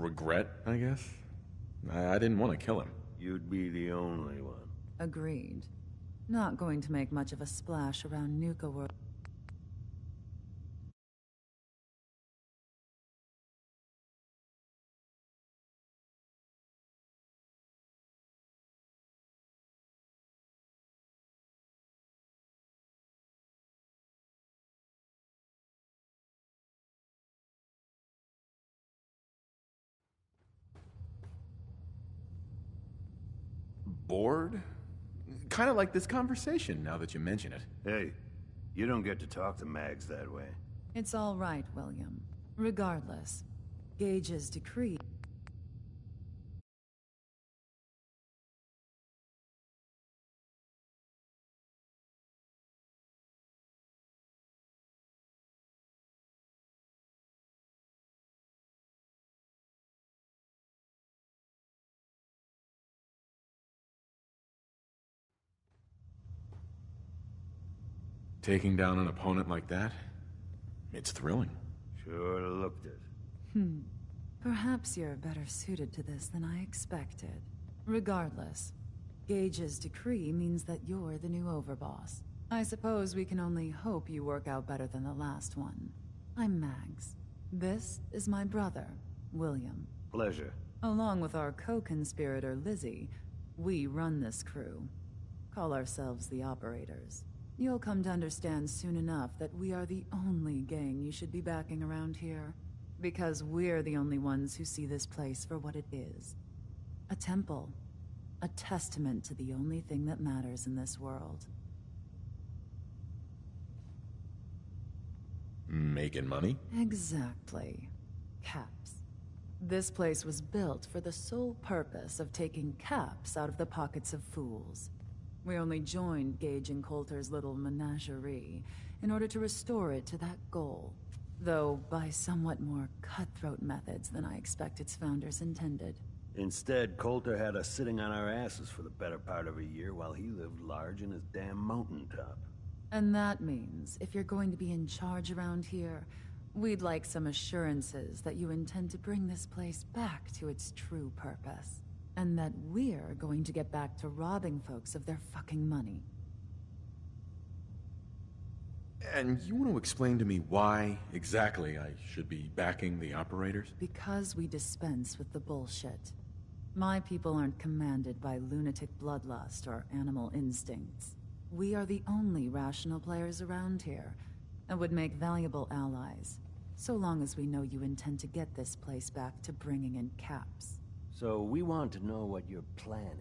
regret, I guess. I didn't want to kill him. You'd be the only one. Agreed. Not going to make much of a splash around Nuka World. Bored? Kind of like this conversation, now that you mention it. Hey, you don't get to talk to Mags that way. It's all right, William. Regardless, Gage's decree. Taking down an opponent like that? It's thrilling. Sure looked it. Perhaps you're better suited to this than I expected. Regardless, Gage's decree means that you're the new overboss. I suppose we can only hope you work out better than the last one. I'm Mags. This is my brother, William. Pleasure. Along with our co-conspirator, Lizzie, we run this crew. Call ourselves the Operators. You'll come to understand soon enough that we are the only gang you should be backing around here. Because we're the only ones who see this place for what it is. A temple. A testament to the only thing that matters in this world. Making money? Exactly. Caps. This place was built for the sole purpose of taking caps out of the pockets of fools. We only joined Gage and Coulter's little menagerie in order to restore it to that goal, though by somewhat more cutthroat methods than I expect its founders intended. Instead, Coulter had us sitting on our asses for the better part of a year while he lived large in his damn mountaintop. And that means, if you're going to be in charge around here, we'd like some assurances that you intend to bring this place back to its true purpose. And that we're going to get back to robbing folks of their fucking money. And you want to explain to me why exactly I should be backing the Operators? Because we dispense with the bullshit. My people aren't commanded by lunatic bloodlust or animal instincts. We are the only rational players around here, and would make valuable allies, so long as we know you intend to get this place back to bringing in caps. So we want to know what your plan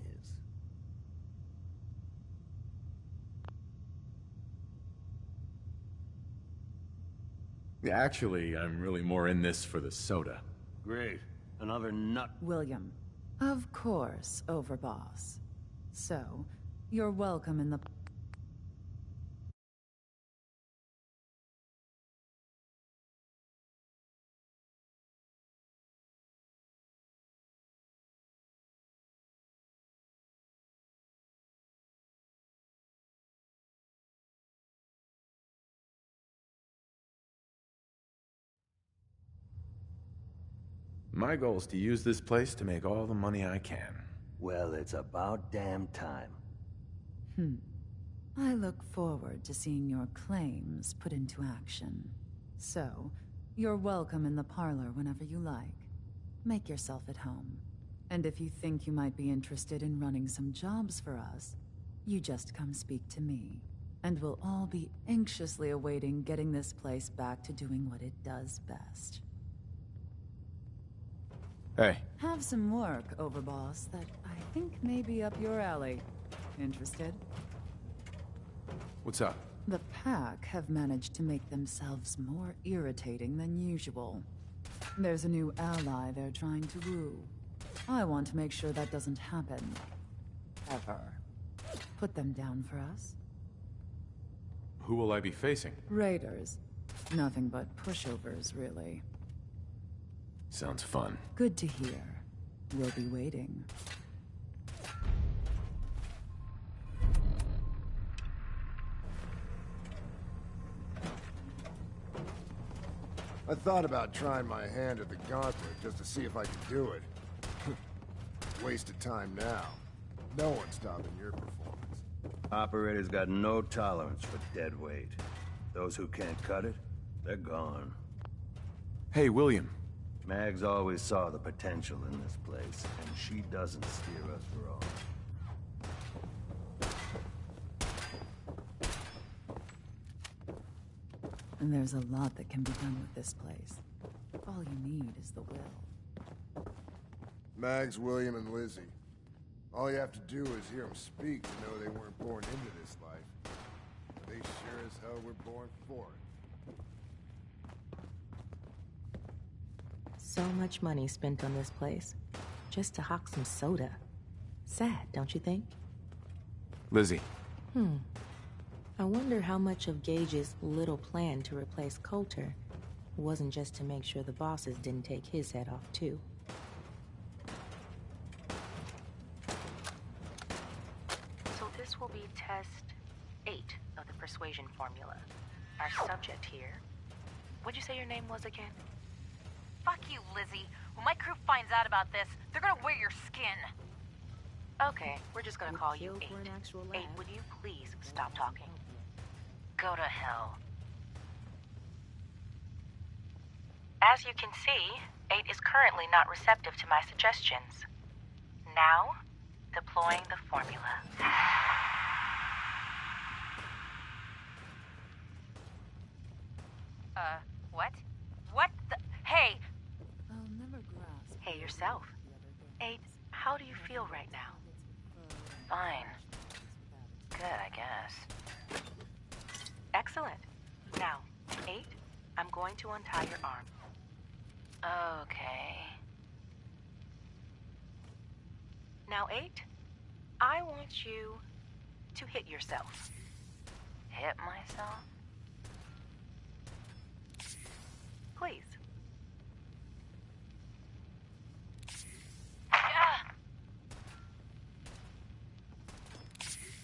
is. Actually, I'm really more in this for the soda. Great. Another nut. William. Of course, Overboss. So, you're welcome in the... My goal is to use this place to make all the money I can. Well, it's about damn time. I look forward to seeing your claims put into action. So, you're welcome in the parlor whenever you like. Make yourself at home. And if you think you might be interested in running some jobs for us, you just come speak to me. And we'll all be anxiously awaiting getting this place back to doing what it does best. Hey. Have some work, Overboss, that I think may be up your alley. Interested? What's up? The Pack have managed to make themselves more irritating than usual. There's a new ally they're trying to woo. I want to make sure that doesn't happen. Ever. Put them down for us. Who will I be facing? Raiders. Nothing but pushovers, really. Sounds fun. Good to hear. We'll be waiting. I thought about trying my hand at the gauntlet just to see if I could do it. Wasted time now. No one's stopping your performance. Operators got no tolerance for dead weight. Those who can't cut it, they're gone. Hey, William. Mags always saw the potential in this place, and she doesn't steer us wrong. And there's a lot that can be done with this place. All you need is the will. Mags, William, and Lizzie. All you have to do is hear them speak to know they weren't born into this life. They sure as hell were born for it. So much money spent on this place, just to hawk some soda. Sad, don't you think? Lizzie. I wonder how much of Gage's little plan to replace Coulter wasn't just to make sure the bosses didn't take his head off, too. So this will be test 8 of the persuasion formula. Our subject here... What'd you say your name was again? Fuck you, Lizzie. When my crew finds out about this, they're gonna wear your skin. Okay, we're just gonna call you 8. 8, would you please stop talking? Go to hell. As you can see, 8 is currently not receptive to my suggestions. Now, deploying the formula. What? What the... Hey! I'll never grasp. Hey, yourself. 8, how do you feel right now? Fine. Good, I guess. Excellent. Now, 8, I'm going to untie your arm. Okay. Now, 8, I want you to hit yourself. Hit myself? Please.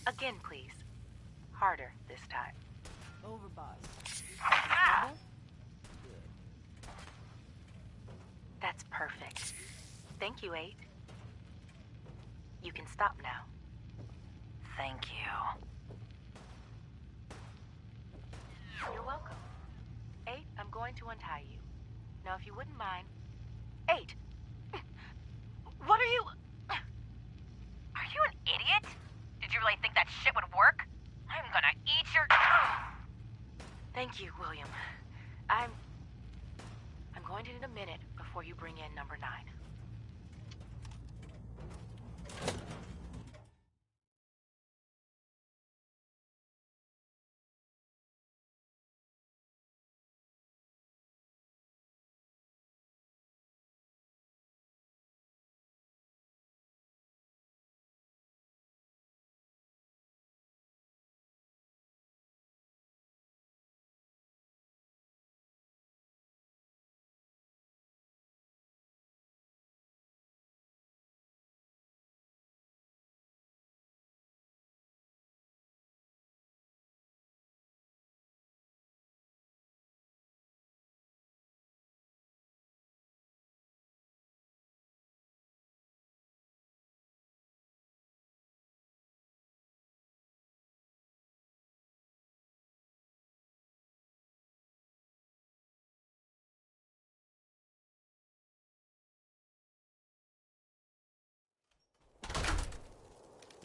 Again, please. Harder this time. Over, boss. That's perfect. Thank you, 8. You can stop now. Thank you. You're welcome. 8, I'm going to untie you. Now, if you wouldn't mind... 8! What are you... Are you an idiot? Did you really think that shit would work? I'm gonna eat your... Thank you, William. I'm going to need a minute before you bring in number 9.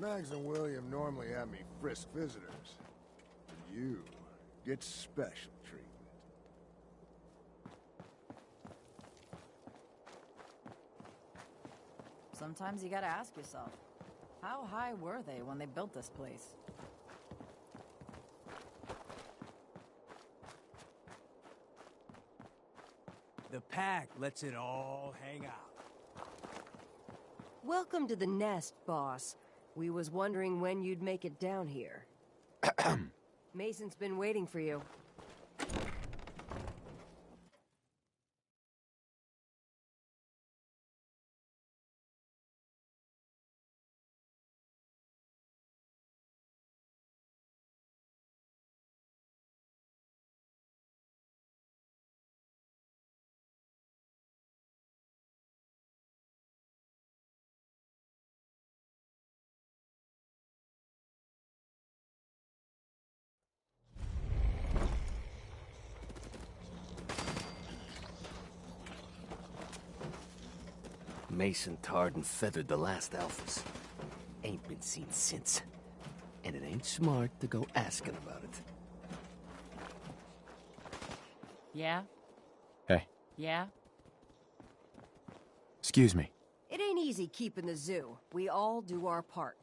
Mags and William normally have me frisk visitors. But you get special treatment. Sometimes you gotta ask yourself, how high were they when they built this place? The pack lets it all hang out. Welcome to the nest, boss. We was wondering when you'd make it down here. Mason's been waiting for you. Mason tarred and feathered the last alphas. Ain't been seen since. And it ain't smart to go asking about it. Yeah? Hey. Yeah? Excuse me. It ain't easy keeping the zoo. We all do our part.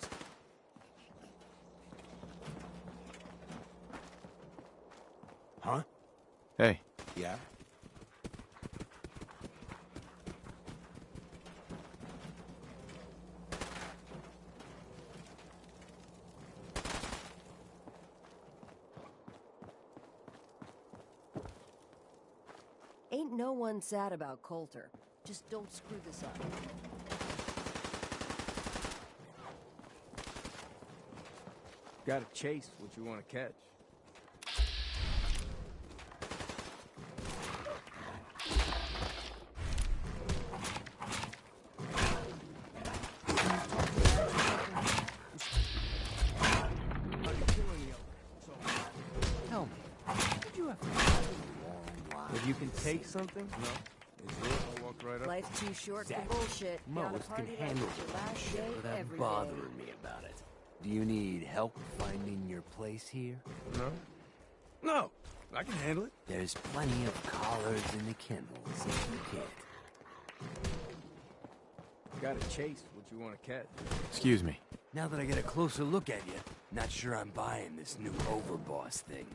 Huh? Hey. Yeah? Ain't no one sad about Coulter. Just don't screw this up. Gotta chase what you want to catch. Tell me, did you have a long life? If you can take something? No. Is it? I'll walk right up. Life's too short Exactly. for bullshit. Gotta Most can party like handle it's your the last shit day without every bothering day. me about it. Do you need help finding your place here? No. No, I can handle it. There's plenty of collars in the kennels if you can't. Gotta chase what you want to catch. Excuse me. Now that I get a closer look at you, not sure I'm buying this new overboss thing.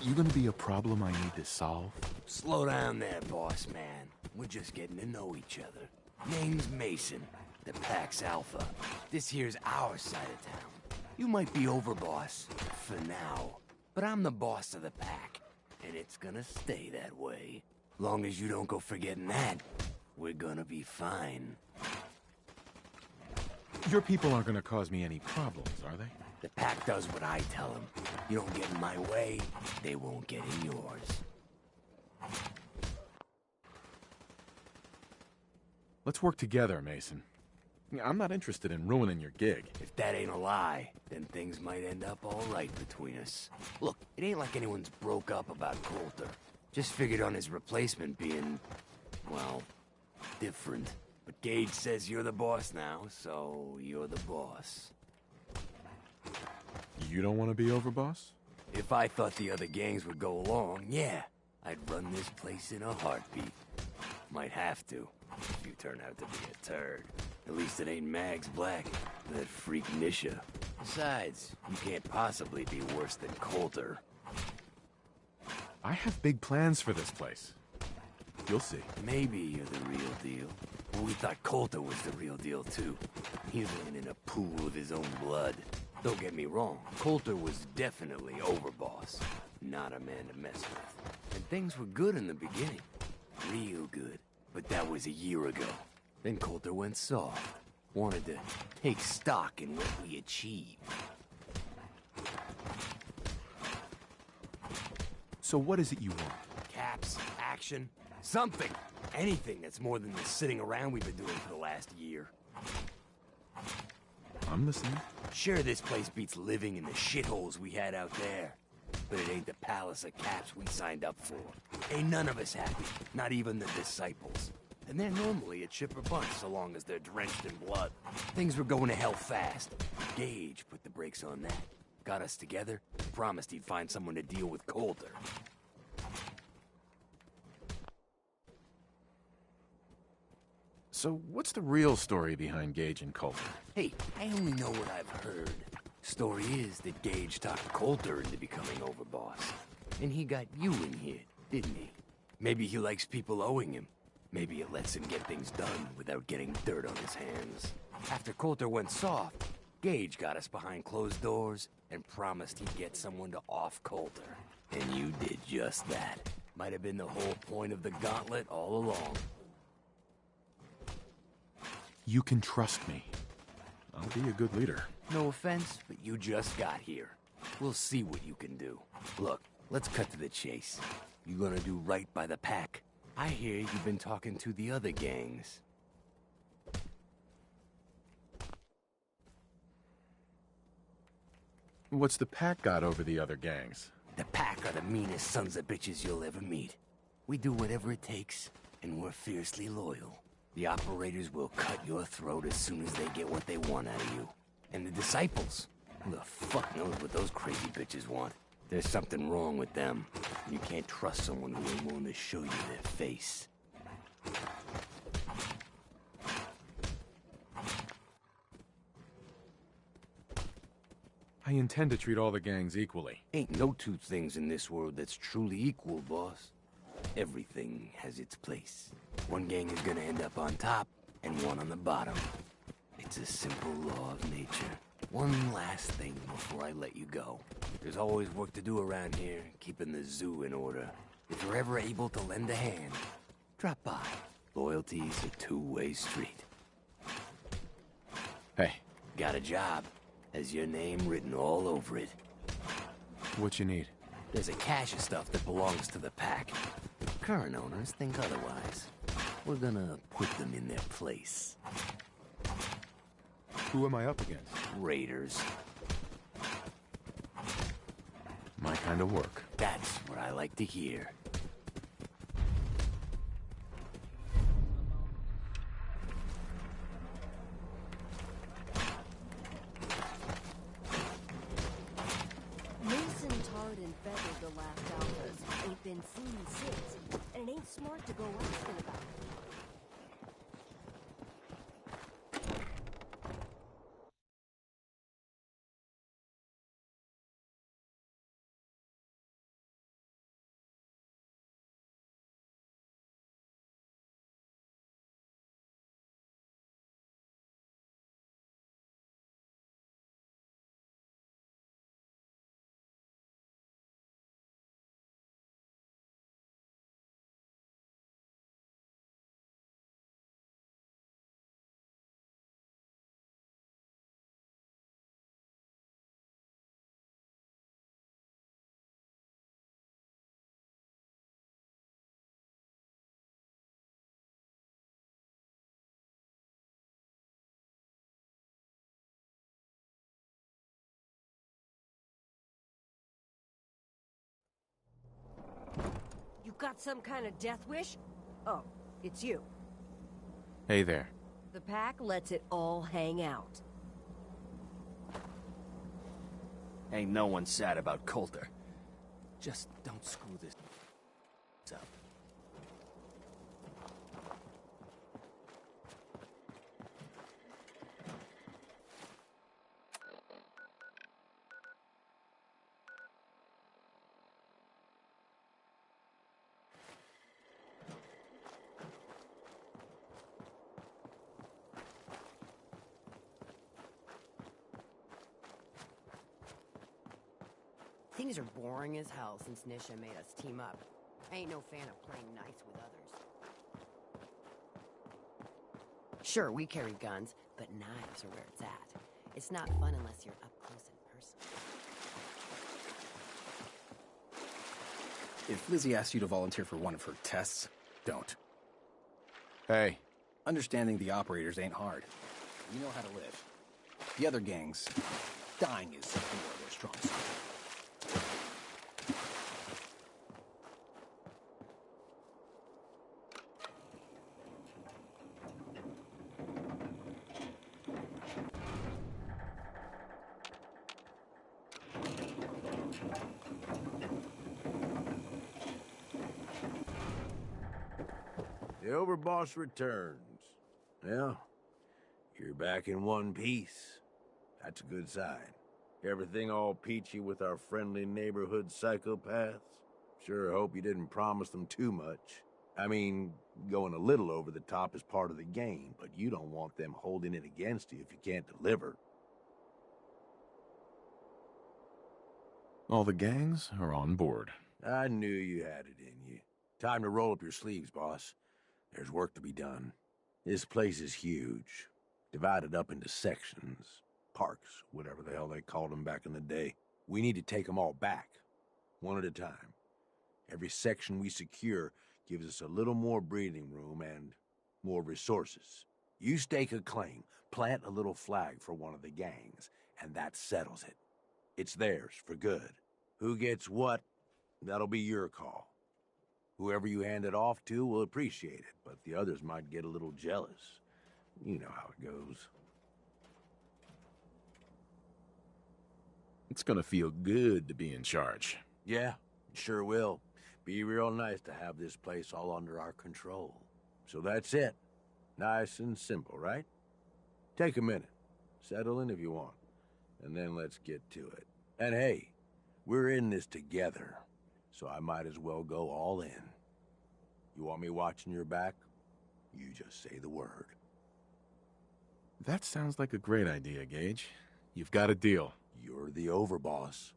You gonna be a problem I need to solve? Slow down there, boss man. We're just getting to know each other. Name's Mason, the Pax Alpha. This here's our side of town. You might be overboss, for now. But I'm the boss of the pack, and it's gonna stay that way. Long as you don't go forgetting that, we're gonna be fine. Your people aren't gonna cause me any problems, are they? The pack does what I tell them. You don't get in my way, they won't get in yours. Let's work together, Mason. I'm not interested in ruining your gig. If that ain't a lie, then things might end up all right between us. Look, it ain't like anyone's broke up about Coulter. Just figured on his replacement being, well, different. But Gage says you're the boss now, so you're the boss. You don't want to be overboss? If I thought the other gangs would go along, yeah, I'd run this place in a heartbeat. Might have to, if you turn out to be a turd. At least it ain't Mags Black, that freak Nisha. Besides, you can't possibly be worse than Coulter. I have big plans for this place. You'll see. Maybe you're the real deal. But we thought Coulter was the real deal, too. He's laying in a pool of his own blood. Don't get me wrong, Coulter was definitely overboss. Not a man to mess with. And things were good in the beginning. Real good. But that was a year ago. Then Coulter went soft. Wanted to take stock in what we achieved. So what is it you want? Caps, action, something. Anything that's more than the sitting around we've been doing for the last year. I'm listening. Sure, this place beats living in the shitholes we had out there. But it ain't the palace of caps we signed up for. Ain't none of us happy, not even the disciples. And they're normally a chipper bunch so long as they're drenched in blood. Things were going to hell fast. Gage put the brakes on that. Got us together, promised he'd find someone to deal with Coulter. So what's the real story behind Gage and Coulter? Hey, I only know what I've heard. Story is that Gage talked Coulter into becoming overboss. And he got you in here, didn't he? Maybe he likes people owing him. Maybe it lets him get things done without getting dirt on his hands. After Coulter went soft, Gage got us behind closed doors and promised he'd get someone to off Coulter. And you did just that. Might have been the whole point of the gauntlet all along. You can trust me. I'll be a good leader. No offense, but you just got here. We'll see what you can do. Look, let's cut to the chase. You gonna do right by the pack? I hear you've been talking to the other gangs. What's the pack got over the other gangs? The pack are the meanest sons of bitches you'll ever meet. We do whatever it takes, and we're fiercely loyal. The operators will cut your throat as soon as they get what they want out of you. And the disciples? Who the fuck knows what those crazy bitches want? There's something wrong with them. You can't trust someone who ain't willing to show you their face. I intend to treat all the gangs equally. Ain't no two things in this world that's truly equal, boss. Everything has its place. One gang is gonna end up on top, and one on the bottom. It's a simple law of nature. One last thing before I let you go. There's always work to do around here, keeping the zoo in order. If you're ever able to lend a hand, drop by. Loyalty's a two-way street. Hey. Got a job. Has your name written all over it. What you need? There's a cache of stuff that belongs to the pack. Current owners think otherwise. We're gonna put them in their place. Who am I up against? Raiders. My kind of work. That's what I like to hear. Mason tarred and feathered the last alphas. Ain't been seen since, and it ain't smart to go asking about it. You got some kind of death wish? Oh, it's you. Hey there. The pack lets it all hang out. Ain't no one sad about Coulter. Just don't screw this up. Things are boring as hell since Nisha made us team up. I ain't no fan of playing nice with others. Sure, we carry guns, but knives are where it's at. It's not fun unless you're up close and personal. If Lizzie asks you to volunteer for one of her tests, don't. Hey. Understanding the operators ain't hard. You know how to live. The other gangs, dying is more of their strong suit. The Overboss returns. Well, you're back in one piece. That's a good sign. Everything all peachy with our friendly neighborhood psychopaths? Sure hope you didn't promise them too much. I mean, going a little over the top is part of the game, but you don't want them holding it against you if you can't deliver. All the gangs are on board. I knew you had it in you. Time to roll up your sleeves, boss. There's work to be done. This place is huge. Divided up into sections. Parks, whatever the hell they called them back in the day. We need to take them all back. One at a time. Every section we secure gives us a little more breathing room and more resources. You stake a claim, plant a little flag for one of the gangs, and that settles it. It's theirs for good. Who gets what, that'll be your call. Whoever you hand it off to will appreciate it, but the others might get a little jealous. You know how it goes. It's gonna feel good to be in charge. Yeah, it sure will. Be real nice to have this place all under our control. So that's it. Nice and simple, right? Take a minute. Settle in if you want. And then let's get to it. And hey, we're in this together, so I might as well go all in. You want me watching your back? You just say the word. That sounds like a great idea, Gage. You've got a deal. You're the overboss.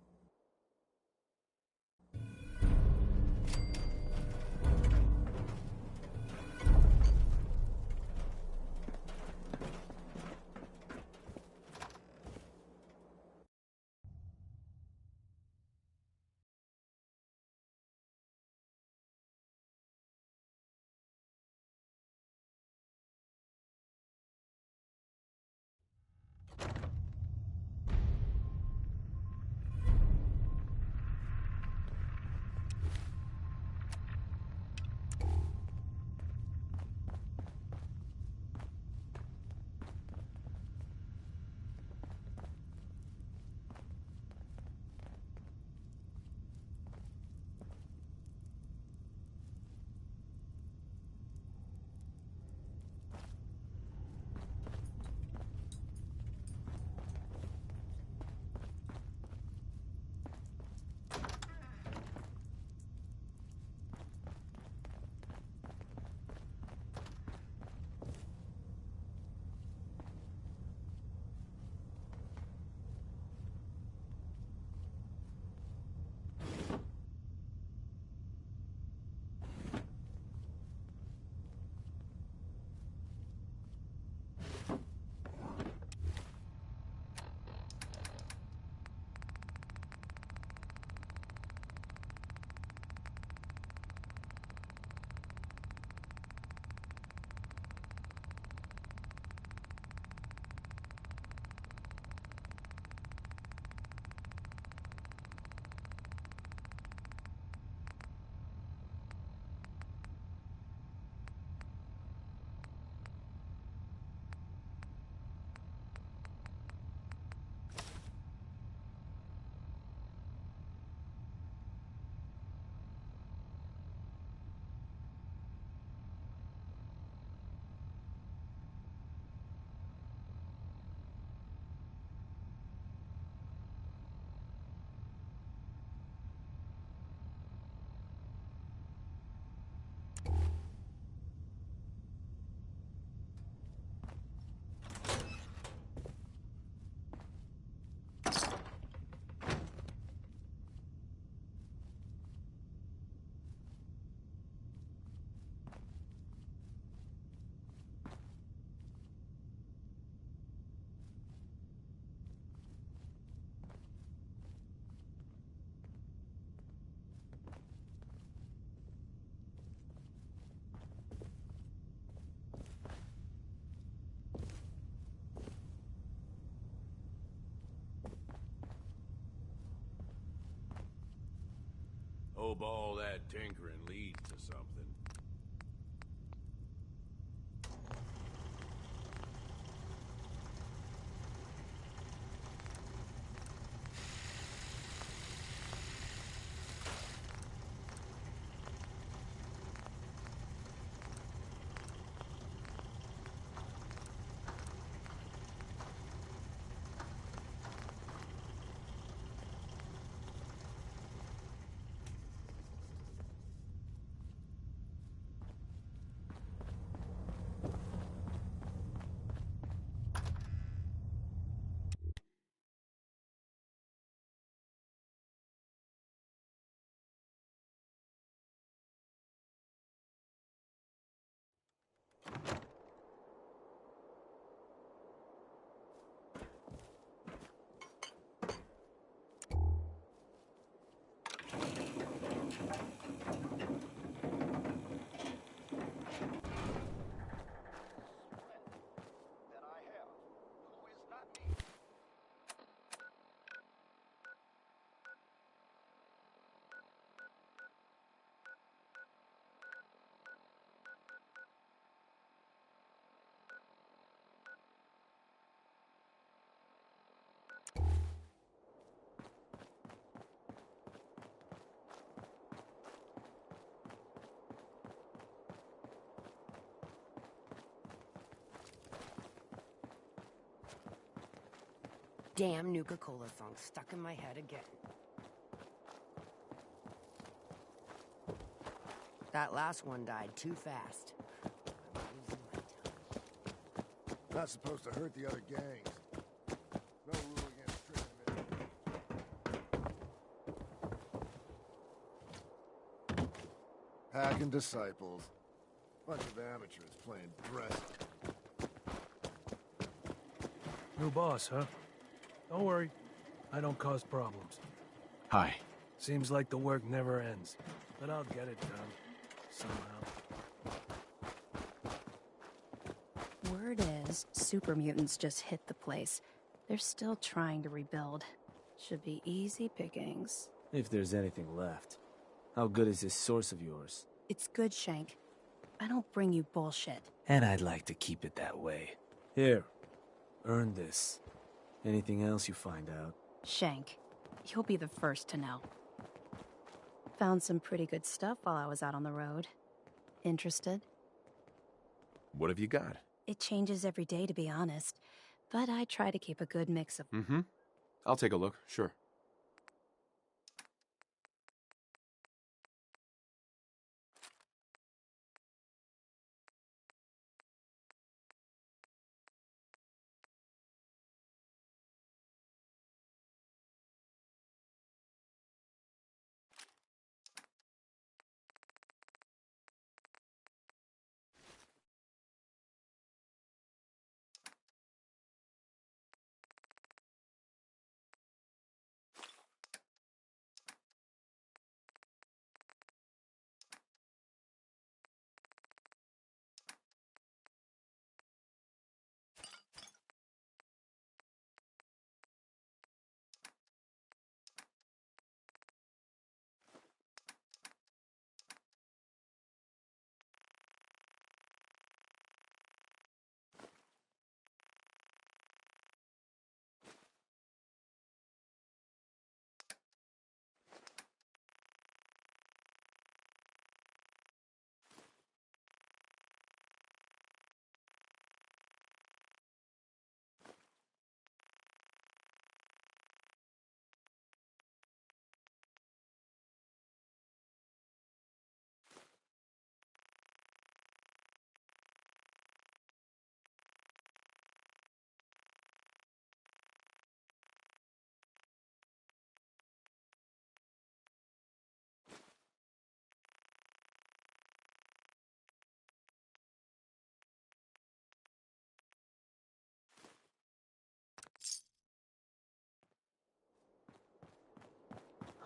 Hope all that tinkering leads to something. damn Nuka-Cola song stuck in my head again. That last one died too fast. Not supposed to hurt the other gangs. No rule against tripping them. Pack and disciples. Bunch of amateurs playing dress up. New boss, huh? Don't worry. I don't cause problems. Hi. Seems like the work never ends, but I'll get it done. Somehow. Word is, super mutants just hit the place. They're still trying to rebuild. Should be easy pickings. If there's anything left. How good is this source of yours? It's good, Shank. I don't bring you bullshit. And I'd like to keep it that way. Here, earn this. Anything else you find out? Shank, you'll be the first to know. Found some pretty good stuff while I was out on the road. Interested? What have you got? It changes every day, to be honest. But I try to keep a good mix of... Mm-hmm. I'll take a look, sure.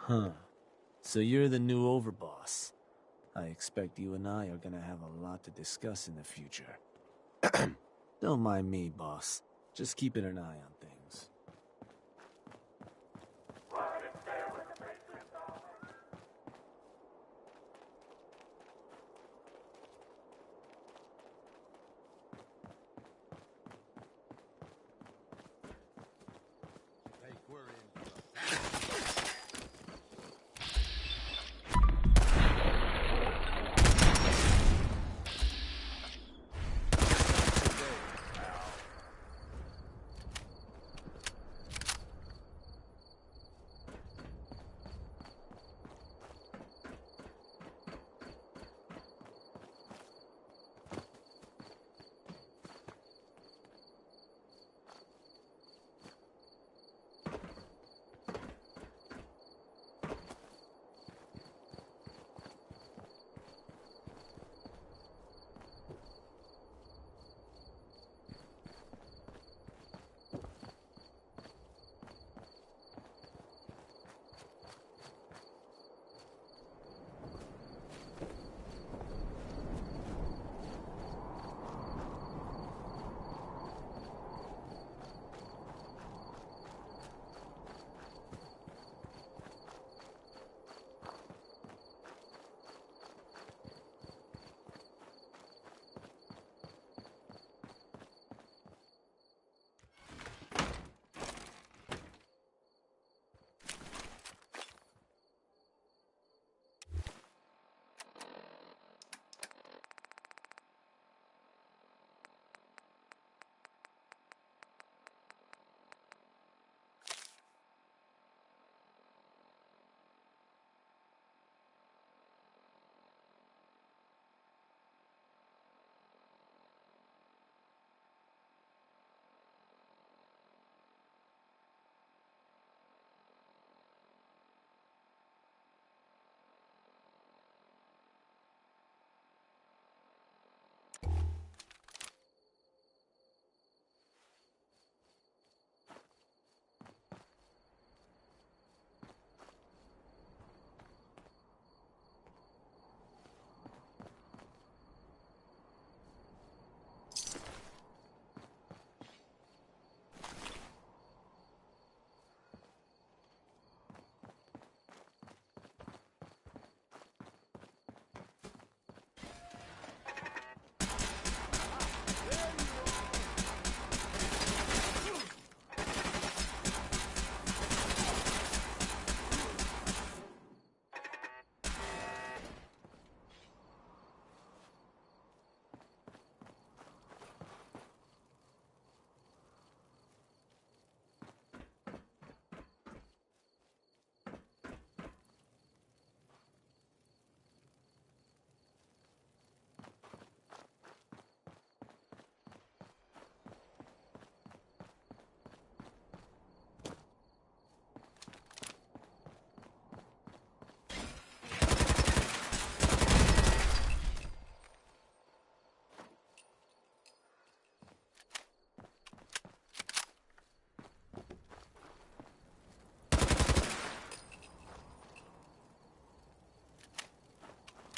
Huh. So you're the new overboss. I expect you and I are gonna have a lot to discuss in the future. Don't mind me, boss. Just keeping an eye on things.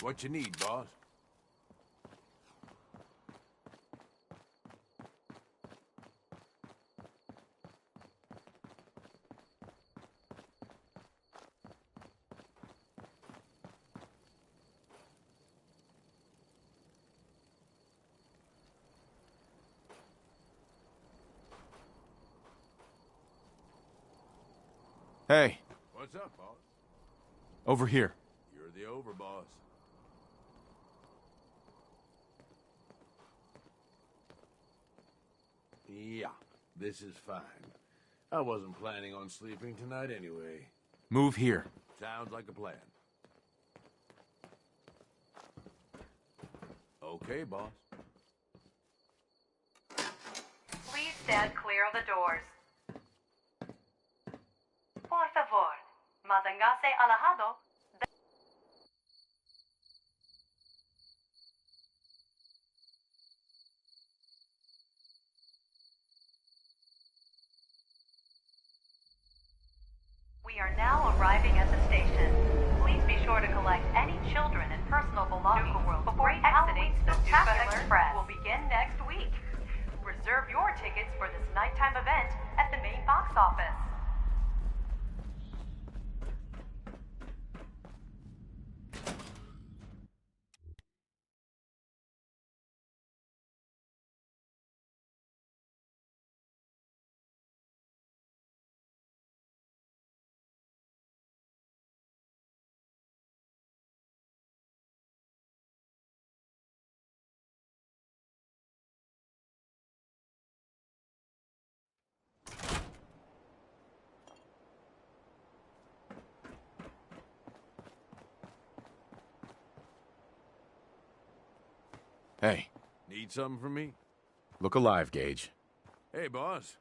What you need, boss? Hey, What's up, boss? over here. You're the overboss. Yeah, this is fine. I wasn't planning on sleeping tonight anyway. Move here. Sounds like a plan. Okay, boss. Please stand clear of the doors. Por favor, manténgase alejado. We are now arriving at the station. Please be sure to collect any children and personal belongings before exiting the Spectacular Express. Will begin next week. Reserve your tickets for this nighttime event at the main box office. Hey, Need something from me? look alive, Gage. Hey, boss.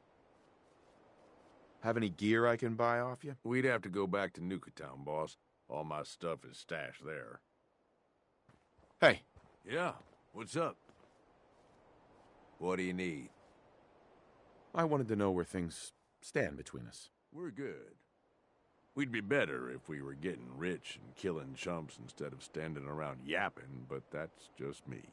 Have any gear I can buy off you? We'd have to go back to Nuka Town, boss. All my stuff is stashed there. Hey. Yeah, what's up? What do you need? I wanted to know where things stand between us. We're good. We'd be better if we were getting rich and killing chumps instead of standing around yapping, but that's just me.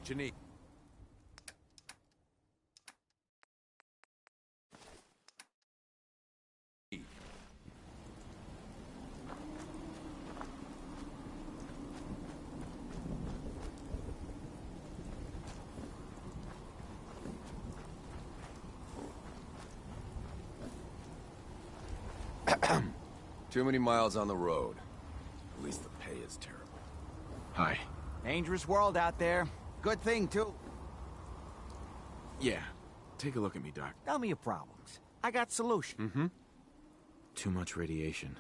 What you need? Too many miles on the road. At least the pay is terrible. Hi. Dangerous world out there. Good thing, too. Yeah. Take a look at me, Doc. Tell me your problems. I got solution. Mm-hmm. Too much radiation.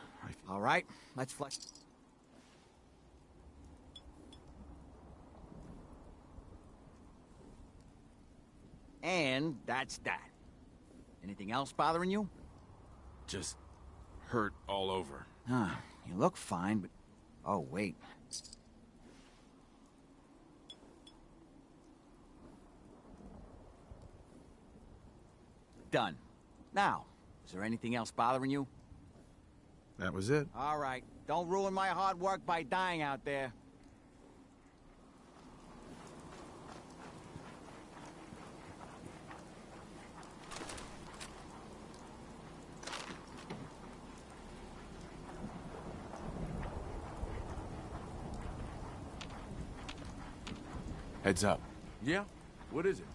All right, let's flex. And that's that. Anything else bothering you? Just hurt all over. Huh, you look fine, but... Oh, wait. Done. Now, is there anything else bothering you? That was it. All right, don't ruin my hard work by dying out there. Heads up. Yeah? What is it?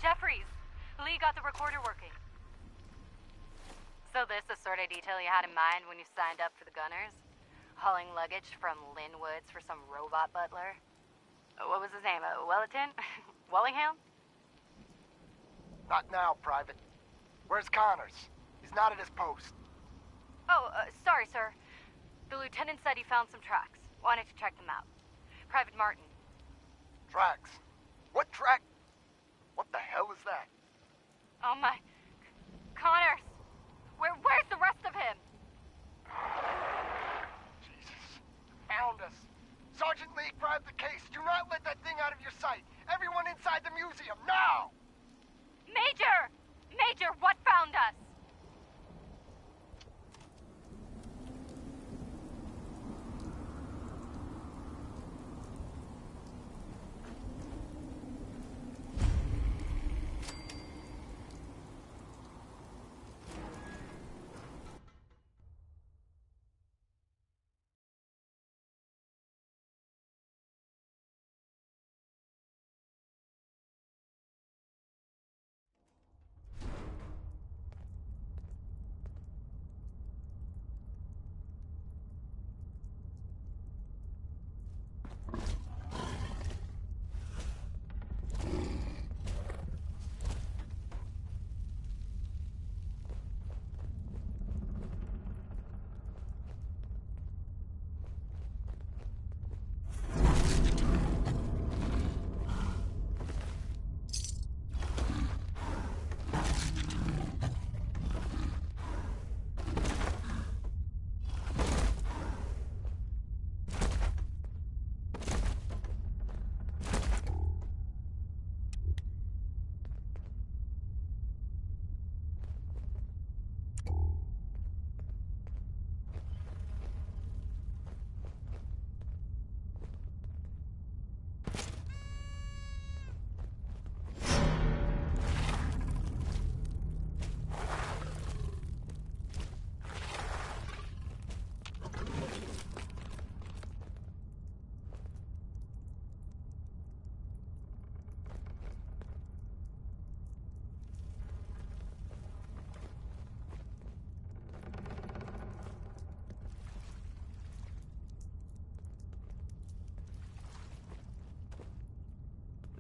Jeffries, Lee got the recorder working. So this the sort of detail you had in mind when you signed up for the Gunners? Hauling luggage from Linwoods for some robot butler? What was his name? Wellerton? Wellingham? Not now, Private. Where's Connors? He's not at his post. Oh, sorry, sir. The lieutenant said he found some tracks. Wanted to check them out. Private Martin. Tracks? What track? What the hell is that? Oh my... Connors! Where's the rest of him? Jesus. Found us. Sergeant Lee, grab the case. Do not let that thing out of your sight. Everyone inside the museum, now! Major! Major, what found us?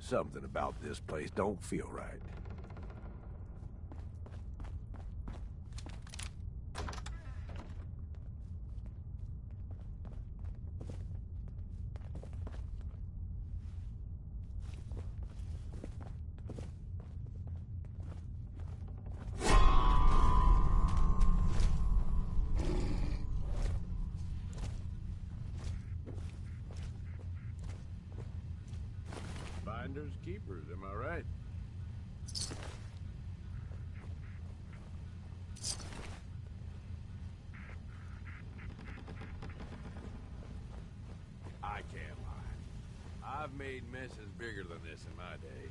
Something about this place don't feel right. Finders keepers, am I right? I can't lie. I've made messes bigger than this in my day.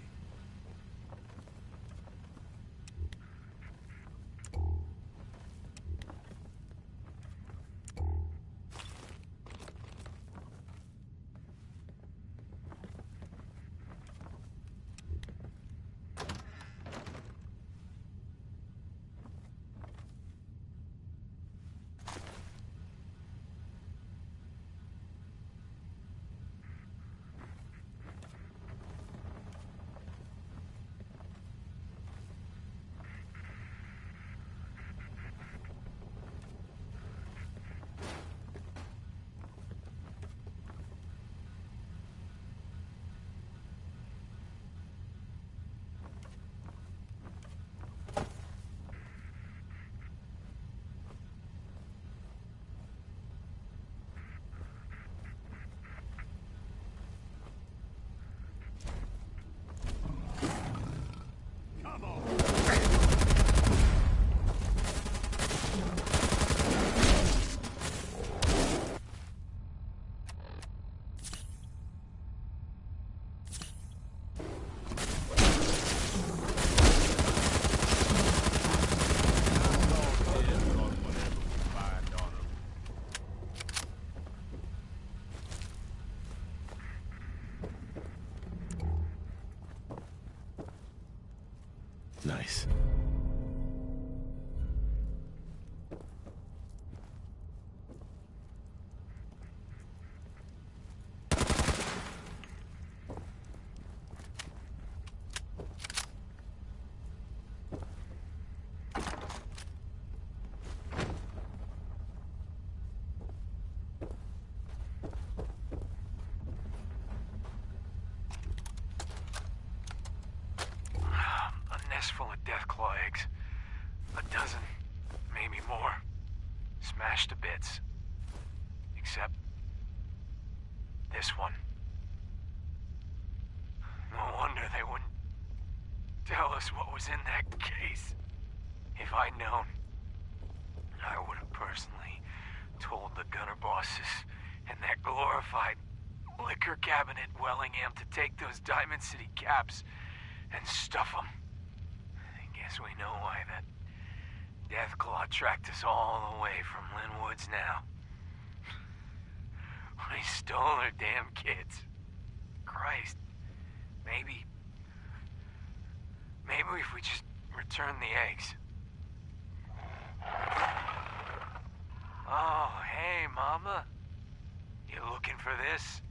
Nice. Full of deathclaw eggs. A dozen, maybe more. Smashed to bits. Except this one. No wonder they wouldn't tell us what was in that case. If I'd known, I would have personally told the gunner bosses and that glorified liquor cabinet Wellingham to take those Diamond City caps and stuff them. I guess we know why that Deathclaw tracked us all the way from Linwoods now. We stole their damn kids. Christ. Maybe if we just return the eggs. Oh, hey, Mama. You looking for this?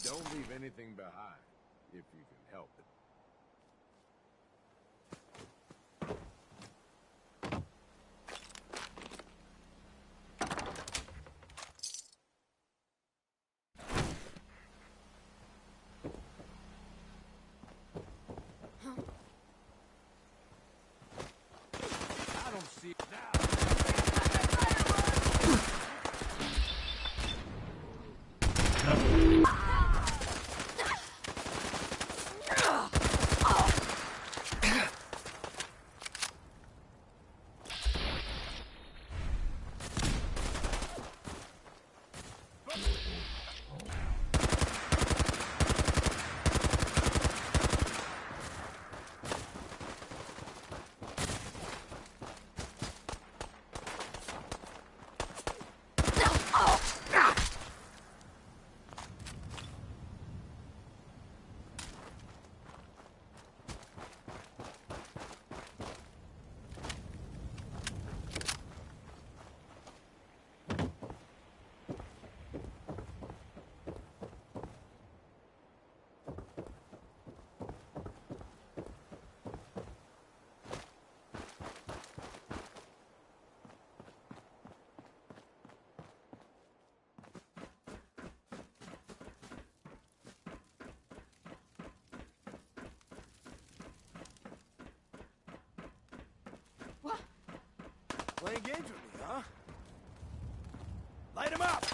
Don't leave anything behind, if you can help it. I don't see it now. Playing games with me, huh? Light him up!